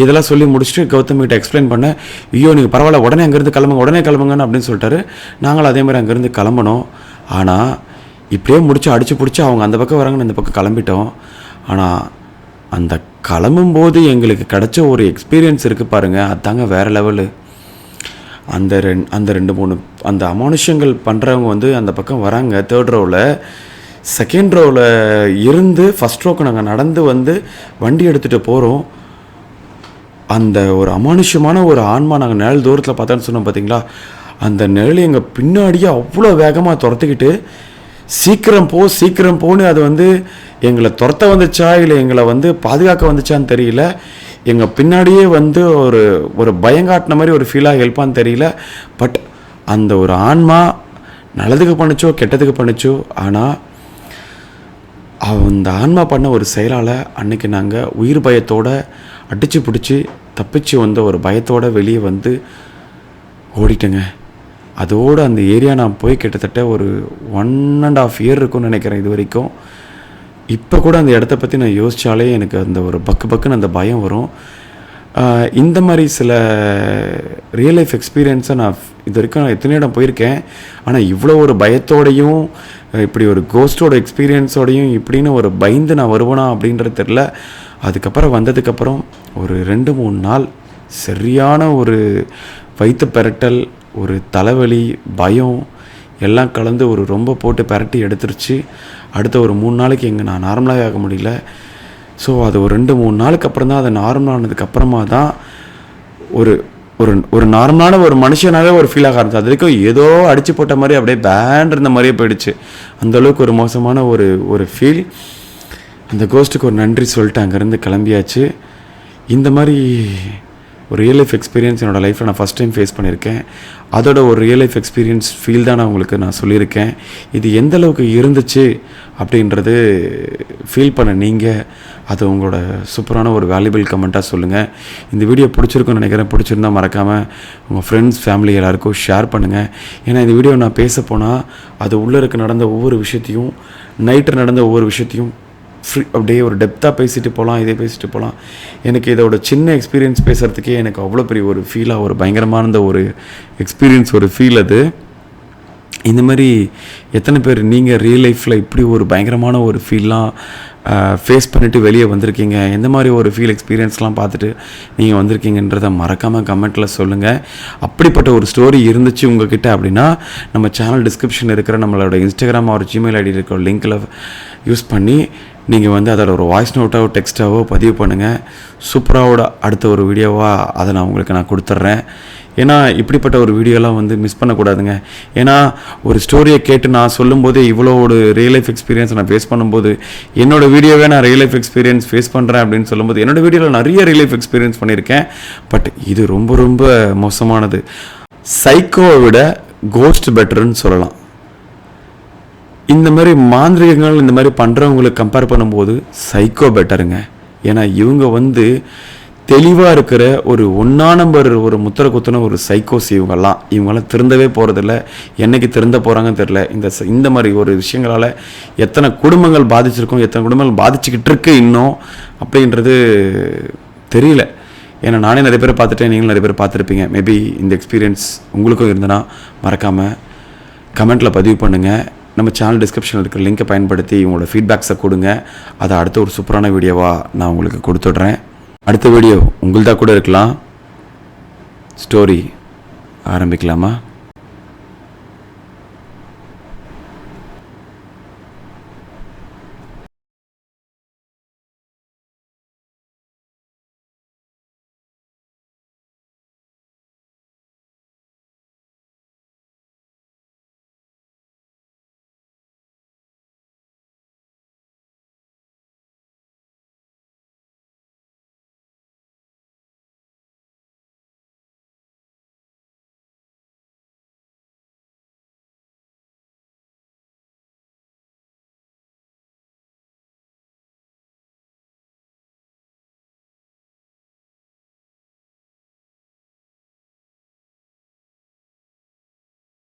இதெல்லாம் சொல்லி முடிச்சுட்டு கௌதமிகிட்ட எக்ஸ்பிளைன் பண்ண, ஐயோ நீங்கள் பரவாயில்ல, உடனே அங்கேருந்து உடனே கிளம்புங்கன்னு அப்படின்னு சொல்லிட்டாரு. நாங்களும் அதே மாதிரி அங்கேருந்து கிளம்பணும். ஆனால் இப்படியே முடிச்சு அடிச்சு பிடிச்சி அவங்க அந்த பக்கம் வராங்கன்னு இந்த பக்கம் கிளம்பிட்டோம். ஆனால் அந்த கிளம்பும்போது எங்களுக்கு கிடைச்ச ஒரு எக்ஸ்பீரியன்ஸ் இருக்குது பாருங்கள், அதுதாங்க வேறு லெவலு. அந்த 2-3 அந்த அமானுஷ்யங்கள் பண்ணுறவங்க வந்து அந்த பக்கம் வராங்க. தேர்ட் ரோவில், செகண்ட் ரோவில் இருந்து ஃபஸ்ட் ரோக்கு நாங்கள் நடந்து வந்து வண்டி எடுத்துகிட்டு போகிறோம். அந்த ஒரு அமானுஷ்யமான ஒரு ஆன்மா நாங்கள் நிழல் தூரத்தில் பார்த்தோன்னு சொன்னோம் பார்த்தீங்களா, அந்த நிழல் எங்கள் பின்னாடியே அவ்வளோ வேகமாக துரத்துக்கிட்டு சீக்கிரம் போன்னு அது வந்து எங்களை துரத்த வந்துச்சா இல்லை எங்களை வந்து பாதுகாக்க வந்துச்சான்னு தெரியல. எங்கள் பின்னாடியே வந்து ஒரு பயங்காட்டின மாதிரி ஒரு ஃபீலாக ஹெல்ப்பான்னு தெரியல. பட் அந்த ஒரு ஆன்மா நல்லதுக்கு பண்ணிச்சோ கெட்டதுக்கு பண்ணிச்சோ, ஆனால் அந்த ஆன்மா பண்ண ஒரு செயலால் அன்றைக்கி நாங்கள் உயிர் பயத்தோடு அடித்து பிடிச்சி தப்பிச்சு வந்த ஒரு பயத்தோடு வெளியே வந்து ஓடிட்டேங்க. அதோடு அந்த ஏரியா நான் போய் கிட்டத்தட்ட ஒரு 1.5 இயர் இருக்கும்னு நினைக்கிறேன் இது வரைக்கும். இப்போ கூட அந்த இடத்த பற்றி நான் யோசித்தாலே எனக்கு அந்த ஒரு பக்குன்னு அந்த பயம் வரும். இந்த மாதிரி சில ரியல் லைஃப் எக்ஸ்பீரியன்ஸை நான் இது வரைக்கும் நான் எத்தனை இடம் போயிருக்கேன். ஆனால் இவ்வளோ ஒரு பயத்தோடையும் இப்படி ஒரு கோஸ்டோட எக்ஸ்பீரியன்ஸோடையும் இப்படின்னு ஒரு பயந்து நான் வருவேனா அப்படின்றது தெரில. அதுக்கப்புறம் வந்ததுக்கப்புறம் ஒரு 2-3 நாள் சரியான ஒரு வயிற்று பெரட்டல், ஒரு தலைவலி, பயம் எல்லாம் கலந்து ஒரு ரொம்ப போட்டு பெரட்டி எடுத்துருச்சு. அடுத்த ஒரு 3 நாளைக்கு நான் நார்மலாக ஆக முடியல. ஸோ அது ஒரு 2-3 நாளுக்கு அப்புறம் தான், அது நார்மலானதுக்கப்புறமா தான் ஒரு நார்மலான ஒரு மனுஷனாகவே ஒரு ஃபீல் ஆக ஆரம்பிச்சு. அது வரைக்கும் ஏதோ அடித்து போட்ட மாதிரி அப்படியே பேண்ட் இருந்த மாதிரியே போயிடுச்சு. அந்தளவுக்கு ஒரு மோசமான ஒரு ஃபீல். அந்த கோஸ்ட்டுக்கு ஒரு நன்றி சொல்லிட்டு அங்கேருந்து கிளம்பியாச்சு. இந்த மாதிரி ஒரு ரியல் லைஃப் எக்ஸ்பீரியன்ஸ் என்னோடய லைஃப்பில் நான் ஃபஸ்ட் டைம் ஃபேஸ் பண்ணியிருக்கேன். அதோட ஒரு ரியல் லைஃப் எக்ஸ்பீரியன்ஸ் ஃபீல் தான் நான் உங்களுக்கு நான் சொல்லியிருக்கேன். இது எந்த அளவுக்கு இருந்துச்சு அப்படின்றது ஃபீல் பண்ண நீங்கள் அது உங்களோட சூப்பரான ஒரு வேல்யூபிள் கமெண்ட்டாக சொல்லுங்கள். இந்த வீடியோ பிடிச்சிருக்குன்னு நினைக்கிறேன். பிடிச்சிருந்தா மறக்காமல் உங்கள் ஃப்ரெண்ட்ஸ் ஃபேமிலி எல்லாேருக்கும் ஷேர் பண்ணுங்கள். ஏன்னா இந்த வீடியோ நான் பேச போனால் அது உள்ளே இருக்க நடந்த ஒவ்வொரு விஷயத்தையும், நைட்டு நடந்த ஒவ்வொரு விஷயத்தையும் அப்படியே ஒரு டெப்த்தாக பேசிட்டு போகலாம், இதே பேசிட்டு போகலாம். எனக்கு இதோட சின்ன எக்ஸ்பீரியன்ஸ் பேசுகிறதுக்கே எனக்கு அவ்வளோ பெரிய ஒரு ஃபீலாக, ஒரு பயங்கரமான ஒரு எக்ஸ்பீரியன்ஸ், ஒரு ஃபீல் அது. இந்த மாதிரி எத்தனை பேர் நீங்கள் ரியல் லைஃப்பில் இப்படி ஒரு பயங்கரமான ஒரு ஃபீல்லாம் ஃபேஸ் பண்ணிவிட்டு வெளியே வந்திருக்கீங்க, எந்த மாதிரி ஒரு ஃபீல் எக்ஸ்பீரியன்ஸ்லாம் பார்த்துட்டு நீங்கள் வந்திருக்கீங்கன்றதை மறக்காமல் கமெண்ட்டில் சொல்லுங்கள். அப்படிப்பட்ட ஒரு ஸ்டோரி இருந்துச்சு உங்ககிட்ட அப்படின்னா நம்ம சேனல் டிஸ்கிரிப்ஷன் இருக்கிற நம்மளோட இன்ஸ்டாகிராம் ஒரு ஜிமெயில் ஐடி இருக்கிற லிங்க்கில் யூஸ் பண்ணி நீங்கள் வந்து அதோட ஒரு வாய்ஸ் நோட்டாவோ டெக்ஸ்ட்டாவோ பதிவு பண்ணுங்கள். சூப்பராவோட அடுத்த ஒரு வீடியோவாக அதை நான் உங்களுக்கு நான் கொடுத்துட்றேன். ஏன்னா இப்படிப்பட்ட ஒரு வீடியோலாம் வந்து மிஸ் பண்ணக்கூடாதுங்க. ஏன்னா ஒரு ஸ்டோரியை கேட்டு நான் சொல்லும்போதே இவ்வளோ ஒரு ரியல் லைஃப் எக்ஸ்பீரியன்ஸ் நான் ஃபேஸ் பண்ணும்போது, என்னோடய வீடியோவே நான் ரியல் லைஃப் எக்ஸ்பீரியன்ஸ் ஃபேஸ் பண்ணுறேன் அப்படின்னு சொல்லும்போது, என்னோடய வீடியோவில் நிறைய ரியல் லைஃப் எக்ஸ்பீரியன்ஸ் பண்ணியிருக்கேன். பட் இது ரொம்ப ரொம்ப மோசமானது. சைக்கோவை விட கோஸ்ட் பெட்டர்னு சொல்லலாம். இந்த மாதிரி மாந்திரிகங்கள் இந்த மாதிரி பண்ணுறவங்களுக்கு கம்பேர் பண்ணும்போது சைக்கோ பெட்டருங்க. ஏன்னா இவங்க வந்து தெளிவாக இருக்கிற ஒரு 1ஆம் நம்பர் ஒரு முத்திரை குத்துன ஒரு சைக்கோஸ் இவங்கெல்லாம் திருந்தவே போகிறதில்ல. என்றைக்கு திருந்த போகிறாங்கன்னு தெரில. இந்த மாதிரி ஒரு விஷயங்களால் எத்தனை குடும்பங்கள் பாதிச்சிருக்கோம், எத்தனை குடும்பங்கள் பாதிச்சுக்கிட்டு இருக்கு இன்னும் அப்படின்றது தெரியல. ஏன்னா நானே நிறைய பேர் பார்த்துட்டேன், நீங்களும் நிறைய பேர் பார்த்துருப்பீங்க. மேபி இந்த எக்ஸ்பீரியன்ஸ் உங்களுக்கும் இருந்ததுன்னா மறக்காமல் கமெண்ட்டில் பதிவு பண்ணுங்கள். நம்ம சேனல் டிஸ்கிரிப்ஷனில் இருக்கிற லிங்கை பயன்படுத்தி உங்களோட ஃபீட்பேக்ஸை கொடுங்க. அதை அடுத்த ஒரு சூப்பரான வீடியோவாக நான் உங்களுக்கு கொடுத்துட்றேன். அடுத்த வீடியோ உங்கள்தான் கூட இருக்கலாம். ஸ்டோரி ஆரம்பிக்கலாமா?